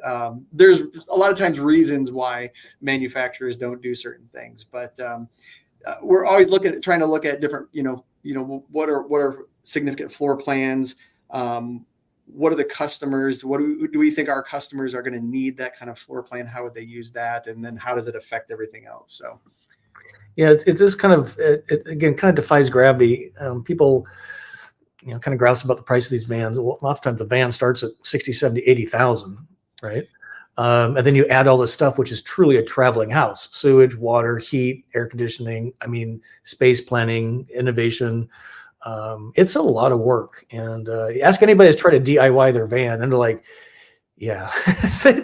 Speaker 2: There's a lot of times reasons why manufacturers don't do certain things, but we're always trying to look at different, what are significant floor plans? What are the customers? What do we think our customers are going to need that kind of floor plan? How would they use that? And then how does it affect everything else? So,
Speaker 1: yeah, it's just kind of, it again, kind of defies gravity. People, kind of grouse about the price of these vans. Well, oftentimes the van starts at 60, 70, 80,000, right? And then you add all this stuff, which is truly a traveling house: sewage, water, heat, air conditioning. Space planning, innovation. It's a lot of work. And ask anybody that's tried to DIY their van, and they're like, yeah,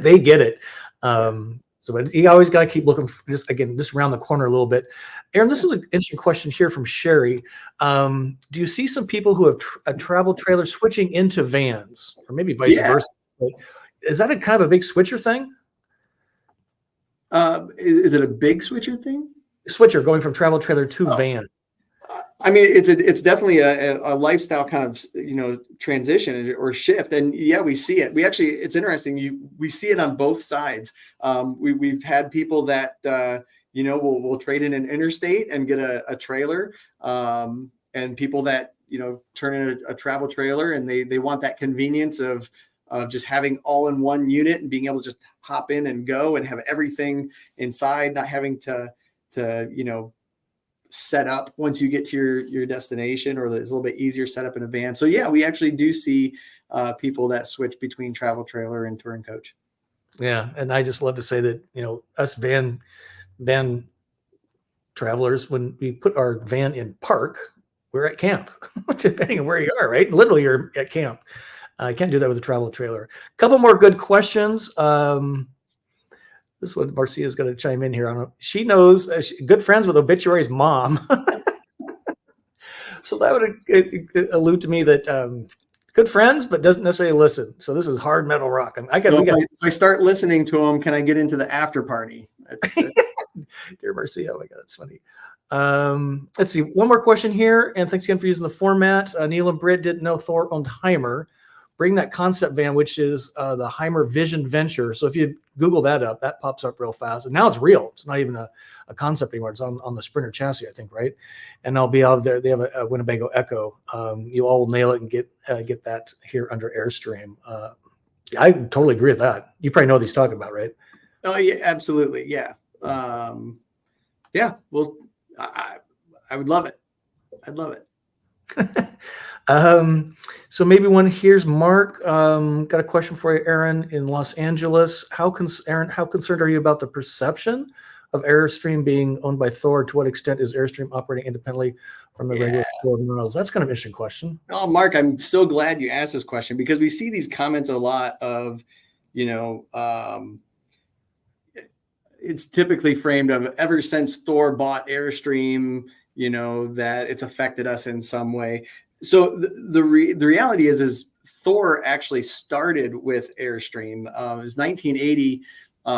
Speaker 1: they get it. But you always got to keep looking just around the corner a little bit. Aaron, this is an interesting question here from Sherry. Do you see some people who have a travel trailer switching into vans, or maybe vice versa? But is that a kind of a big switcher thing?
Speaker 2: Is it a big switcher thing?
Speaker 1: Switcher, going from travel trailer to van.
Speaker 2: It's definitely a lifestyle kind of, transition or shift. And yeah, we see it. It's interesting. We see it on both sides. We've had people that, will trade in an Interstate and get a trailer, and people that, turn in a travel trailer, and they want that convenience of just having all in one unit and being able to just hop in and go and have everything inside, not having to set up once you get to your destination, or it's a little bit easier set up in a van. So yeah, we actually do see people that switch between travel trailer and touring coach.
Speaker 1: Yeah. And I just love to say that, us van travelers, when we put our van in park, we're at camp, depending on where you are, right? Literally, you're at camp. I can't do that with a travel trailer. A couple more good questions. This one, Marcia's going to chime in here on it. She knows, good friends with Obituary's mom. So that would allude to me that good friends, but doesn't necessarily listen. So this is hard metal rock.
Speaker 2: If I start listening to them, can I get into the after party?
Speaker 1: Dear Marcia, oh my God, that's funny. Let's see, one more question here, and thanks again for using the format. Neil and Britt didn't know Thor owned Heimer. Bring that concept van, which is the Heimer Vision Venture. So if you Google that up, that pops up real fast. And now it's real. It's not even a concept anymore. It's on the Sprinter chassis, I think, right? And I'll be out there. They have a Winnebago Echo. You all will nail it and get that here under Airstream. I totally agree with that. You probably know what he's talking about, right?
Speaker 2: Oh yeah, absolutely. Yeah. Yeah. Well, I would love it. I'd love it.
Speaker 1: So maybe one here's Mark. Got a question for you, Aaron, in Los Angeles. Aaron, how concerned are you about the perception of Airstream being owned by Thor? To what extent is Airstream operating independently from the regular Thor minerals? That's kind of an interesting question.
Speaker 2: Oh, Mark, I'm so glad you asked this question, because we see these comments a lot of, it's typically framed of ever since Thor bought Airstream, that it's affected us in some way. So the reality is Thor actually started with Airstream. It was 1980.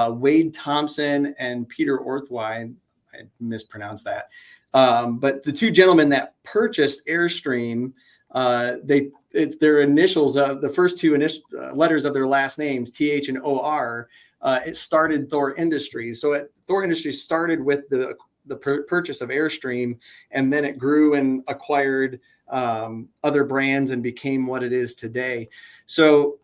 Speaker 2: Wade Thompson and Peter Orthwein, I mispronounced that, but the two gentlemen that purchased Airstream, it's their initials of the first two letters of their last names, TH and OR. It started Thor Industries. So Thor Industries started with the purchase of Airstream, and then it grew and acquired other brands and became what it is today. So,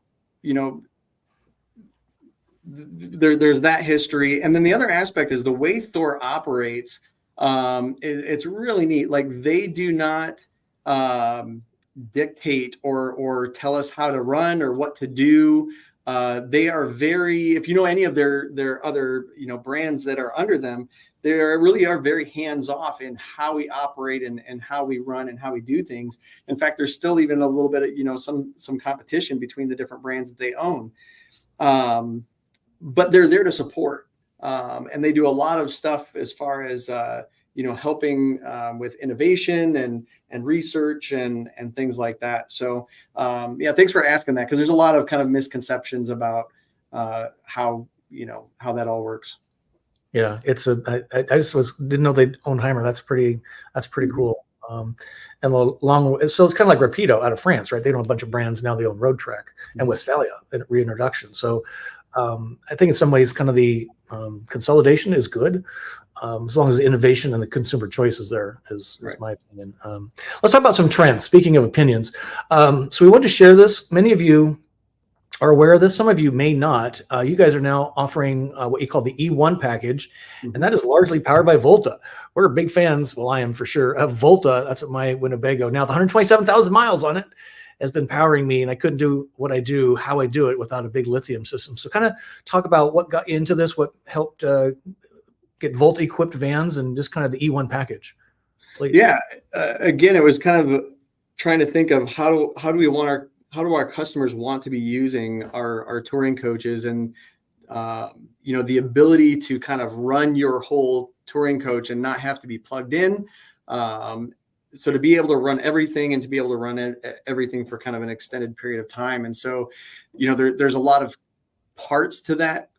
Speaker 2: there's that history. And then the other aspect is the way Thor operates. It's really neat. Like, they do not dictate or tell us how to run or what to do. They are very, if you know any of their other, brands that are under them, they really are very hands-off in how we operate and how we run and how we do things. In fact, there's still even a little bit of, some competition between the different brands that they own. But they're there to support. And they do a lot of stuff as far as, helping with innovation and research and things like that. So, thanks for asking that, because there's a lot of kind of misconceptions about how that all works.
Speaker 1: Yeah, I just didn't know they own Heimer. That's pretty cool. And so it's kind of like Rapido out of France, right? They own a bunch of brands now. They own Road Track and Westphalia, reintroduction. So I think in some ways, kind of the consolidation is good, as long as the innovation and the consumer choice is there. Is my opinion. Let's talk about some trends. Speaking of opinions, so we wanted to share this. Many of you are aware of this. Some of you may not. You guys are now offering what you call the E1 package, and that is largely powered by Volta. We're big fans, well, I am for sure, of Volta. That's at my Winnebago. Now, the 127,000 miles on it has been powering me, and I couldn't do what I do, how I do it, without a big lithium system. So kind of talk about what got you into this, what helped get Volta-equipped vans, and just kind of the E1 package. Please.
Speaker 2: Yeah. Again, it was kind of trying to think of how do our customers want to be using our touring coaches, and the ability to kind of run your whole touring coach and not have to be plugged in. So to be able to run everything and to be able to run everything for kind of an extended period of time. And so, there's a lot of parts to that,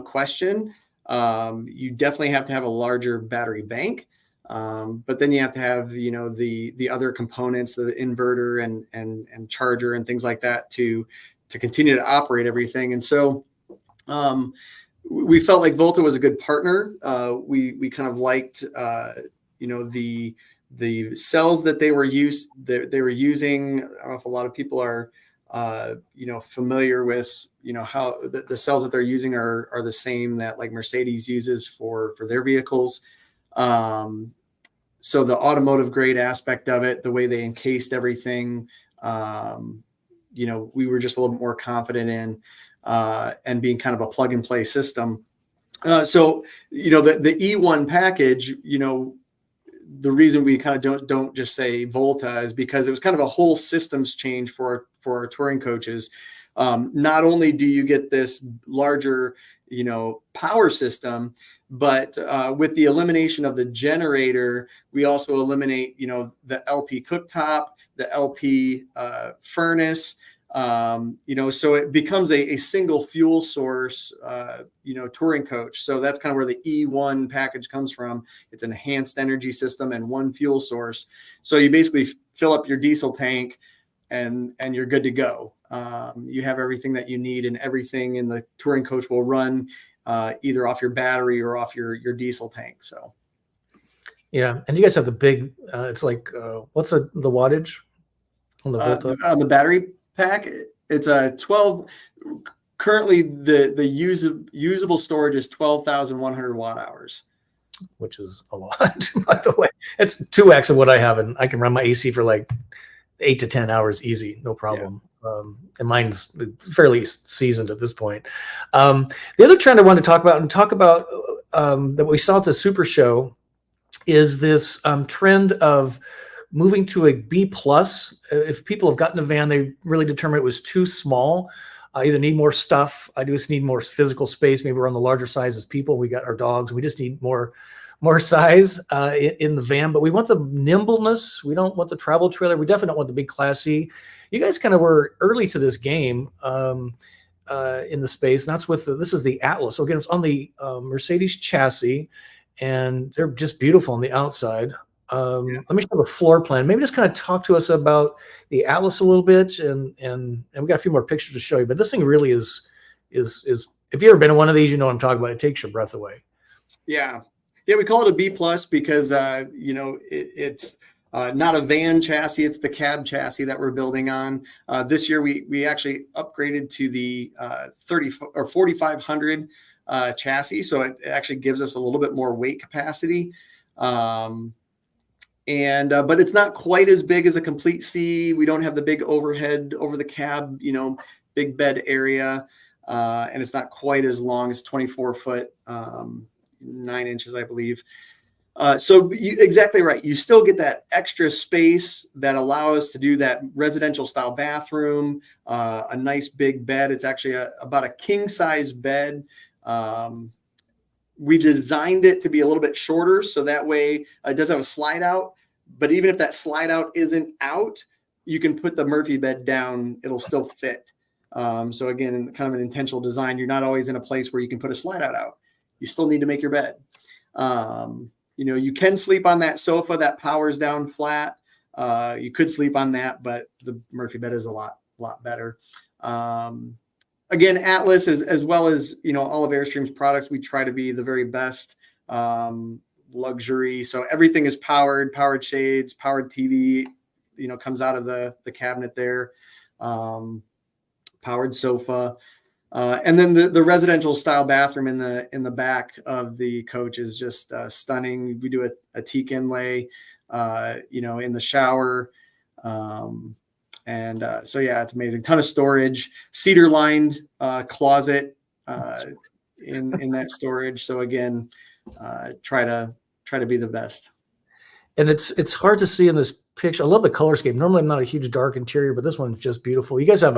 Speaker 2: question. You definitely have to have a larger battery bank. But then you have to have, the other components, the inverter and charger and things like that to continue to operate everything. And so we felt like Volta was a good partner. We kind of liked, the cells that they were using. I don't know if a lot of people are, familiar with, how the cells that they're using are the same that like Mercedes uses for their vehicles. So the automotive grade aspect of it, the way they encased everything, we were just a little bit more confident in, and being kind of a plug and play system. So, the E1 package, the reason we kind of don't just say Volta is because it was kind of a whole systems change for our touring coaches. Not only do you get this larger, power system, but with the elimination of the generator, we also eliminate, the LP cooktop, the LP furnace. So it becomes a single fuel source, touring coach. So that's kind of where the E1 package comes from. It's an enhanced energy system and one fuel source. So you basically fill up your diesel tank and you're good to go. You have everything that you need, and everything in the touring coach will run either off your battery or off your diesel tank. So.
Speaker 1: Yeah. And you guys have the big, it's like, what's the wattage on the Volta?
Speaker 2: On the battery pack, it's a 12. Currently, the usable storage is 12,100 watt hours,
Speaker 1: which is a lot. By the way, it's 2x of what I have, and I can run my AC for like 8 to 10 hours easy, no problem. Yeah. And mine's fairly seasoned at this point. The other trend I want to talk about that we saw at the Super Show is this trend of moving to a B plus. If people have gotten a van, they really determined it was too small. I either need more stuff. I just need more physical space. Maybe we're on the larger size as people. We got our dogs. We just need more size in the van, but we want the nimbleness. We don't want the travel trailer. We definitely don't want the big Class C. You guys kind of were early to this game in the space. And that's with this is the Atlas. So again, it's on the Mercedes chassis, and they're just beautiful on the outside. Let me show the floor plan. Maybe just kind of talk to us about the Atlas a little bit, and we got a few more pictures to show you. But this thing really is if you've ever been in one of these, you know what I'm talking about. It takes your breath away.
Speaker 2: Yeah, we call it a B plus because it's not a van chassis; it's the cab chassis that we're building on. This year, we actually upgraded to the 4500 chassis, so it actually gives us a little bit more weight capacity. But it's not quite as big as a complete C. We don't have the big overhead over the cab, big bed area. And it's not quite as long as 24 foot, 9 inches, I believe. So exactly right. You still get that extra space that allows us to do that residential style bathroom, a nice big bed. It's actually about a king size bed. We designed it to be a little bit shorter, so that way it does have a slide out. But even if that slide out isn't out, you can put the Murphy bed down. It'll still fit. So again, kind of an intentional design. You're not always in a place where you can put a slide out. You still need to make your bed. You can sleep on that sofa that powers down flat. You could sleep on that, but the Murphy bed is a lot better. Again, Atlas, as well as, all of Airstream's products, we try to be the very best luxury. So everything is powered shades, powered TV, comes out of the cabinet there, powered sofa. And then the residential style bathroom in the back of the coach is just stunning. We do a teak inlay, in the shower. So yeah, it's amazing. Ton of storage, cedar lined closet in that storage. So again, try to be the best.
Speaker 1: And it's hard to see in this picture. I love the color scheme. Normally I'm not a huge dark interior, but this one's just beautiful. You guys have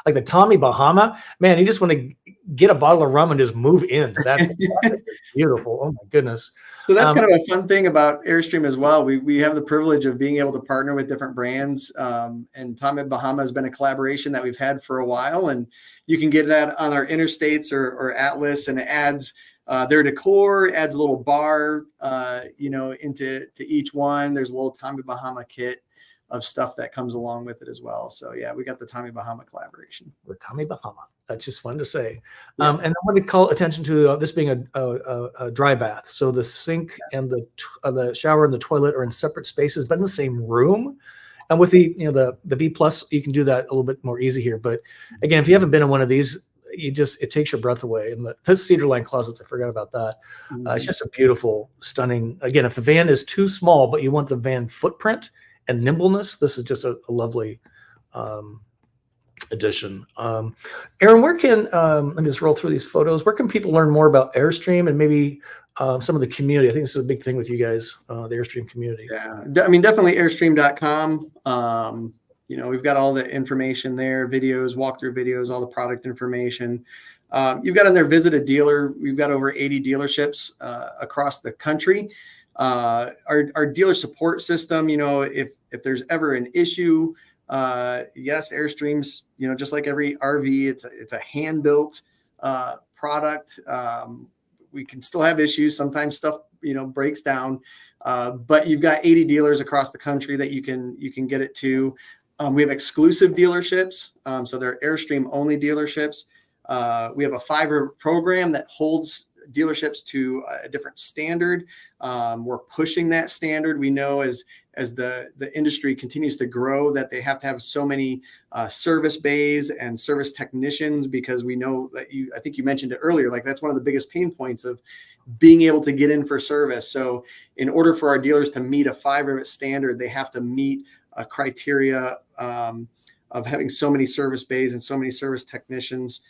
Speaker 1: like the Tommy Bahama, man. You just want to get a bottle of rum and just move into that. That's beautiful. Oh my goodness.
Speaker 2: So that's kind of a fun thing about Airstream as well. We have the privilege of being able to partner with different brands. And Tommy Bahama has been a collaboration that we've had for a while, and you can get that on our Interstates or Atlas, and it adds their decor, adds a little bar, into each one. There's a little Tommy Bahama kit of stuff that comes along with it as well. So yeah, we got the Tommy Bahama collaboration.
Speaker 1: With Tommy Bahama. That's just fun to say. Yeah. And I want to call attention to this being a dry bath. So the sink and the shower and the toilet are in separate spaces, but in the same room. And with the B plus, you can do that a little bit more easy here. But again, if you haven't been in one of these, it takes your breath away. And the cedar line closets, I forgot about that. It's just a beautiful, stunning. Again, if the van is too small, but you want the van footprint and nimbleness, this is just a lovely addition. Aaron, where can let me just roll through these photos. Where can people learn more about Airstream, and maybe some of the community. I think this is a big thing with you guys, the Airstream community.
Speaker 2: Yeah, I mean, definitely airstream.com. We've got all the information there, videos, walkthrough videos, all the product information. You've got on there, visit a dealer. We've got over 80 dealerships across the country. Our dealer support system, if there's ever an issue, yes, Airstream's, just like every RV, it's a hand-built product. We can still have issues. Sometimes stuff, breaks down, but you've got 80 dealers across the country that you can get it to. We have exclusive dealerships. So they're Airstream only dealerships. We have a 5-year program that holds dealerships to a different standard. We're pushing that standard. We know as the industry continues to grow that they have to have so many service bays and service technicians, because we know that I think you mentioned it earlier, like that's one of the biggest pain points of being able to get in for service. So in order for our dealers to meet a 5-year standard, they have to meet a criteria of having so many service bays and so many service technicians.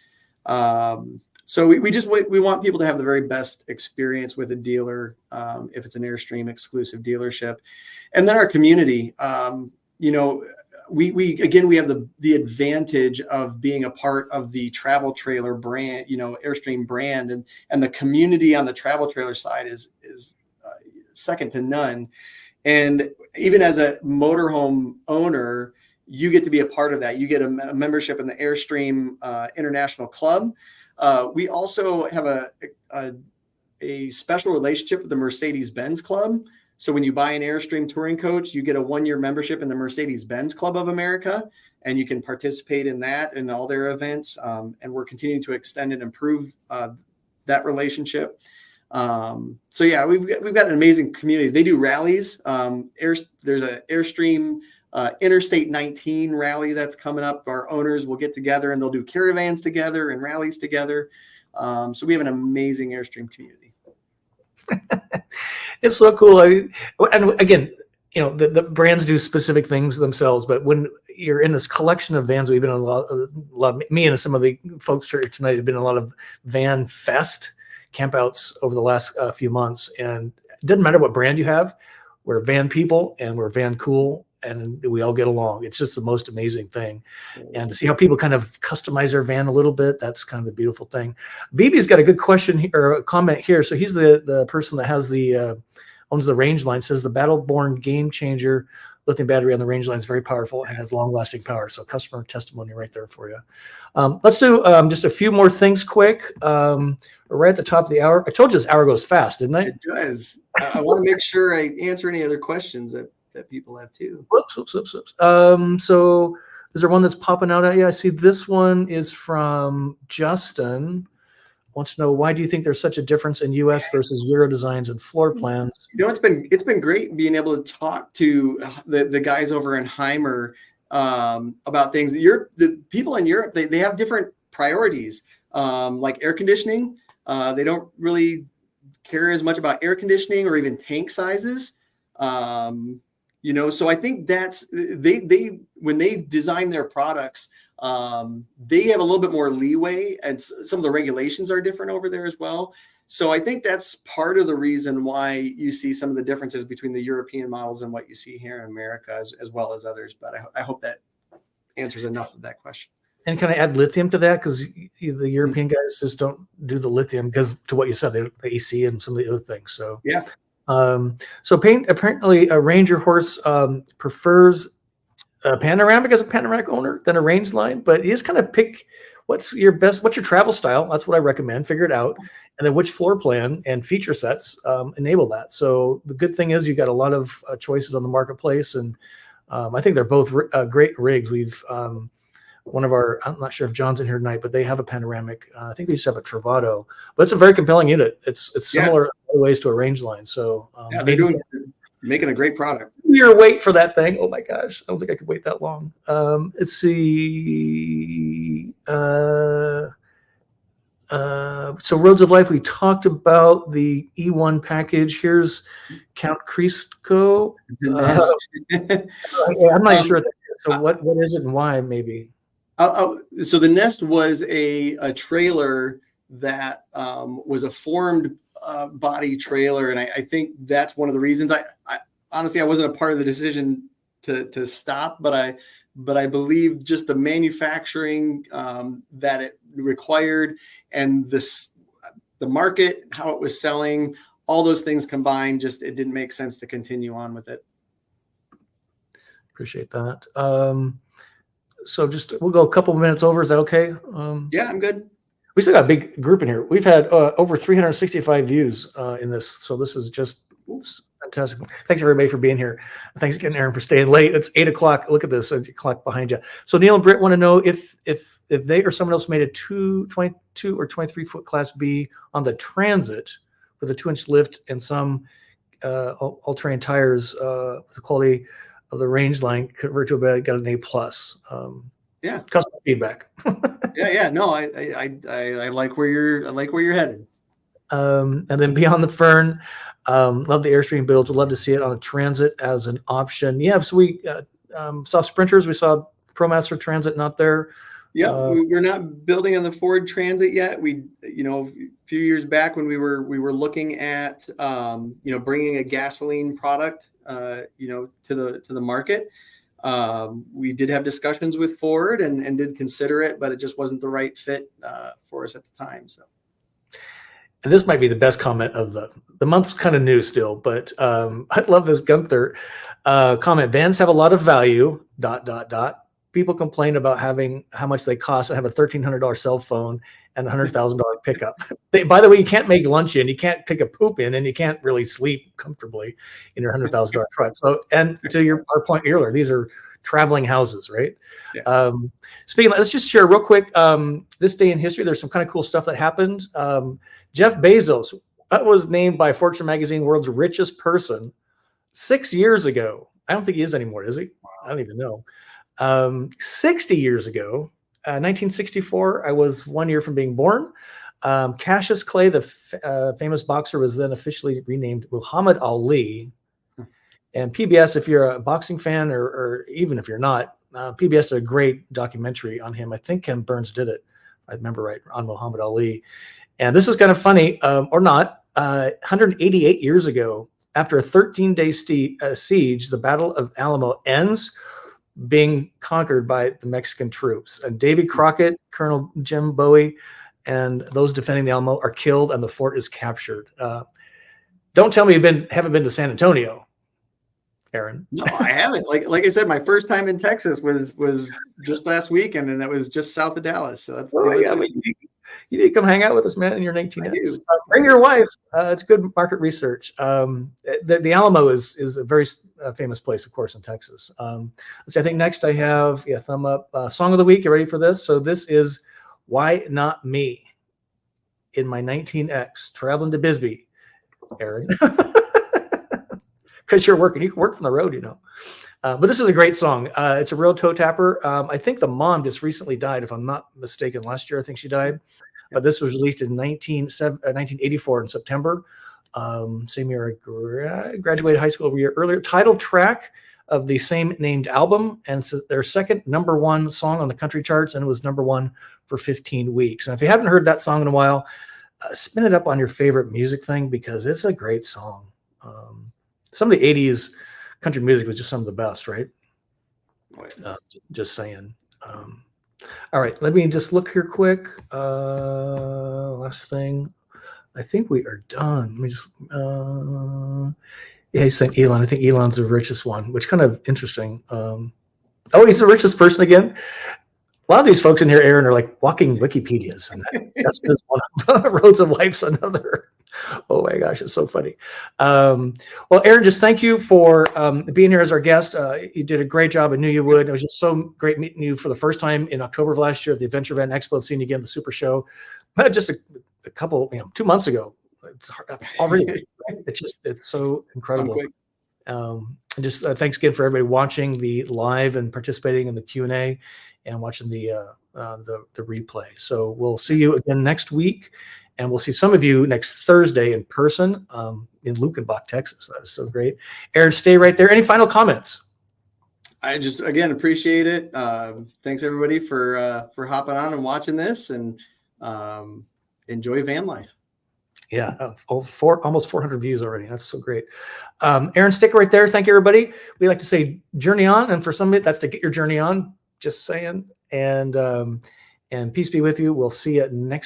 Speaker 2: So we want people to have the very best experience with a dealer, if it's an Airstream exclusive dealership. And then our community, we have the advantage of being a part of the travel trailer brand, Airstream brand, and the community on the travel trailer side is second to none. And even as a motorhome owner, you get to be a part of that. You get a membership in the Airstream International Club. We also have a special relationship with the Mercedes-Benz Club. So when you buy an Airstream touring coach, you get a 1-year membership in the Mercedes-Benz Club of America, and you can participate in that and all their events. And we're continuing to extend and improve that relationship. So yeah, we've got an amazing community. They do rallies. There's an Airstream Interstate 19 rally that's coming up. Our owners will get together and they'll do caravans together and rallies together. So we have an amazing Airstream community.
Speaker 1: It's so cool. And again, the brands do specific things themselves, but when you're in this collection of vans, we've been in a lot, me and some of the folks here tonight have been in a lot of van fest campouts over the last few months. And it doesn't matter what brand you have. We're van people and we're van cool, and we all get along. It's just the most amazing thing. And to see how people kind of customize their van a little bit, that's kind of the beautiful thing. BB's got a good question or a comment here. So he's the person that has owns the range line, says the Battle-Born game changer lithium battery on the range line is very powerful and has long lasting power. So customer testimony right there for you. Let's do just a few more things quick. We're right at the top of the hour. I told you this hour goes fast, didn't I?
Speaker 2: It does. I want to make sure I answer any other questions that people have too.
Speaker 1: Whoops. So is there one that's popping out at you? I see this one is from Justin. Wants to know, why do you think there's such a difference in U.S. versus Euro designs and floor plans?
Speaker 2: It's been great being able to talk to the guys over in Heimer about things. The people in Europe, they have different priorities, like air conditioning. They don't really care as much about air conditioning or even tank sizes. So I think that's they when they design their products, they have a little bit more leeway, and some of the regulations are different over there as well. So I think that's part of the reason why you see some of the differences between the European models and what you see here in America, as well as others. But I hope that answers enough of that question. And
Speaker 1: can I add lithium to that? Because the European guys just don't do the lithium, because to what you said, the AC and some of the other things. So
Speaker 2: yeah.
Speaker 1: So apparently a Ranger horse prefers a panoramic as a panoramic owner than a range line, but you just kind of pick what's your travel style. That's what I recommend. Figure it out, and then which floor plan and feature sets enable that. So the good thing is you've got a lot of choices on the marketplace, and I think they're both great rigs. We've one of our, I'm not sure if John's in here tonight, but they have a panoramic. I think they just have a Travado, but it's a very compelling unit. It's similar in other ways to a range line. So
Speaker 2: they're making a great product.
Speaker 1: Your wait for that thing. Oh my gosh, I don't think I could wait that long. Let's see. So Roads of Life, we talked about the E1 package. Here's Count Crisco. I'm not sure. So what is it and why, maybe?
Speaker 2: So the Nest was a trailer that was a formed body trailer. And I think that's one of the reasons I honestly, I wasn't a part of the decision to stop, but I believe just the manufacturing that it required and the market, how it was selling, all those things combined, just it didn't make sense to continue on with it.
Speaker 1: Appreciate that. So we'll go a couple minutes over. Is that okay?
Speaker 2: Yeah, I'm good.
Speaker 1: We still got a big group in here. We've had over 365 views in this. So this is just fantastic. Thanks everybody for being here. Thanks again, Aaron, for staying late. It's 8 o'clock. Look at this clock behind you. So Neil and Britt want to know if they or someone else made a 22 or 23 foot Class B on the Transit with a 2-inch lift and some all-terrain tires with the quality of the range line convert to a bed, got an A+. Yeah, customer feedback.
Speaker 2: yeah. No, I like where you're headed.
Speaker 1: And then Beyond the Fern, love the Airstream builds. Would love to see it on a Transit as an option. Yeah, so we saw Sprinters. We saw ProMaster Transit not there.
Speaker 2: Yeah, we're not building on the Ford Transit yet. We, a few years back when we were looking at, bringing a gasoline product, to the market. We did have discussions with Ford and did consider it, but it just wasn't the right fit for us at the time. So,
Speaker 1: and this might be the best comment of the month's kind of new still, but I love this Gunther comment. Vans have a lot of value. ... People complain about how much they cost and have a $1,300 cell phone and a $100,000 pickup. By the way, you can't make lunch in, you can't pick a poop in, and you can't really sleep comfortably in your $100,000 truck. So, and to our point earlier, these are traveling houses, right? Yeah. Speaking of, let's just share real quick. This day in history, there's some kind of cool stuff that happened. Jeff Bezos was named by Fortune magazine world's richest person 6 years ago. I don't think he is anymore, is he? I don't even know. 60 years ago, 1964, I was 1 year from being born. Cassius Clay, the famous boxer, was then officially renamed Muhammad Ali. And PBS, if you're a boxing fan or even if you're not, PBS did a great documentary on him. I think Ken Burns did it, if I remember right, on Muhammad Ali. And this is kind of funny, or not. 188 years ago, after a 13-day siege, the Battle of Alamo ends, being conquered by the Mexican troops. And Davy Crockett, Colonel Jim Bowie, and those defending the Alamo are killed, and the fort is captured. Don't tell me you haven't been to San Antonio, Aaron.
Speaker 2: No, I haven't. Like I said, my first time in Texas was just last weekend, and that was just south of Dallas. So that's
Speaker 1: you need to come hang out with us, man, in your 19X. Bring your wife. It's good market research. The Alamo is a very famous place, of course, in Texas. Let's see, I think next I have, thumb up, Song of the Week. You ready for this? So this is Why Not Me in my 19X, traveling to Bisbee, Aaron. Because you're working. You can work from the road, But this is a great song. It's a real toe tapper. I think the mom just recently died, if I'm not mistaken. Last year, I think she died. But this was released in 1984 in September. Same year I graduated high school a year earlier. Title track of the same named album. And it's their second #1 song on the country charts. And it was #1 for 15 weeks. And if you haven't heard that song in a while, spin it up on your favorite music thing because it's a great song. Some of the 80s country music was just some of the best, right? Just saying. All right, let me just look here quick. Last thing. I think we are done. Let me just, he sent Elon. I think Elon's the richest one, which kind of interesting. He's the richest person again. A lot of these folks in here, Aaron, are like walking Wikipedias, and that's just one of them. Roads of Life's another. Oh my gosh, it's so funny. Well, Aaron, just thank you for being here as our guest. You did a great job. I knew you would. It was just so great meeting you for the first time in October of last year at the Adventure Van Expo and seeing you again at the Super Show. Just a couple, 2 months ago. It's already, it's so incredible. And just thanks again for everybody watching the live and participating in the Q&A and watching the replay. So we'll see you again next week. And we'll see some of you next Thursday in person in Lukenbach, Texas. That was so great. Aaron, stay right there. Any final comments?
Speaker 2: I just, again, appreciate it. Thanks, everybody, for hopping on and watching this, and enjoy van life.
Speaker 1: Yeah, almost 400 views already. That's so great. Aaron, stick right there. Thank you, everybody. We like to say journey on, and for somebody that's to get your journey on. Just saying. And peace be with you. We'll see you next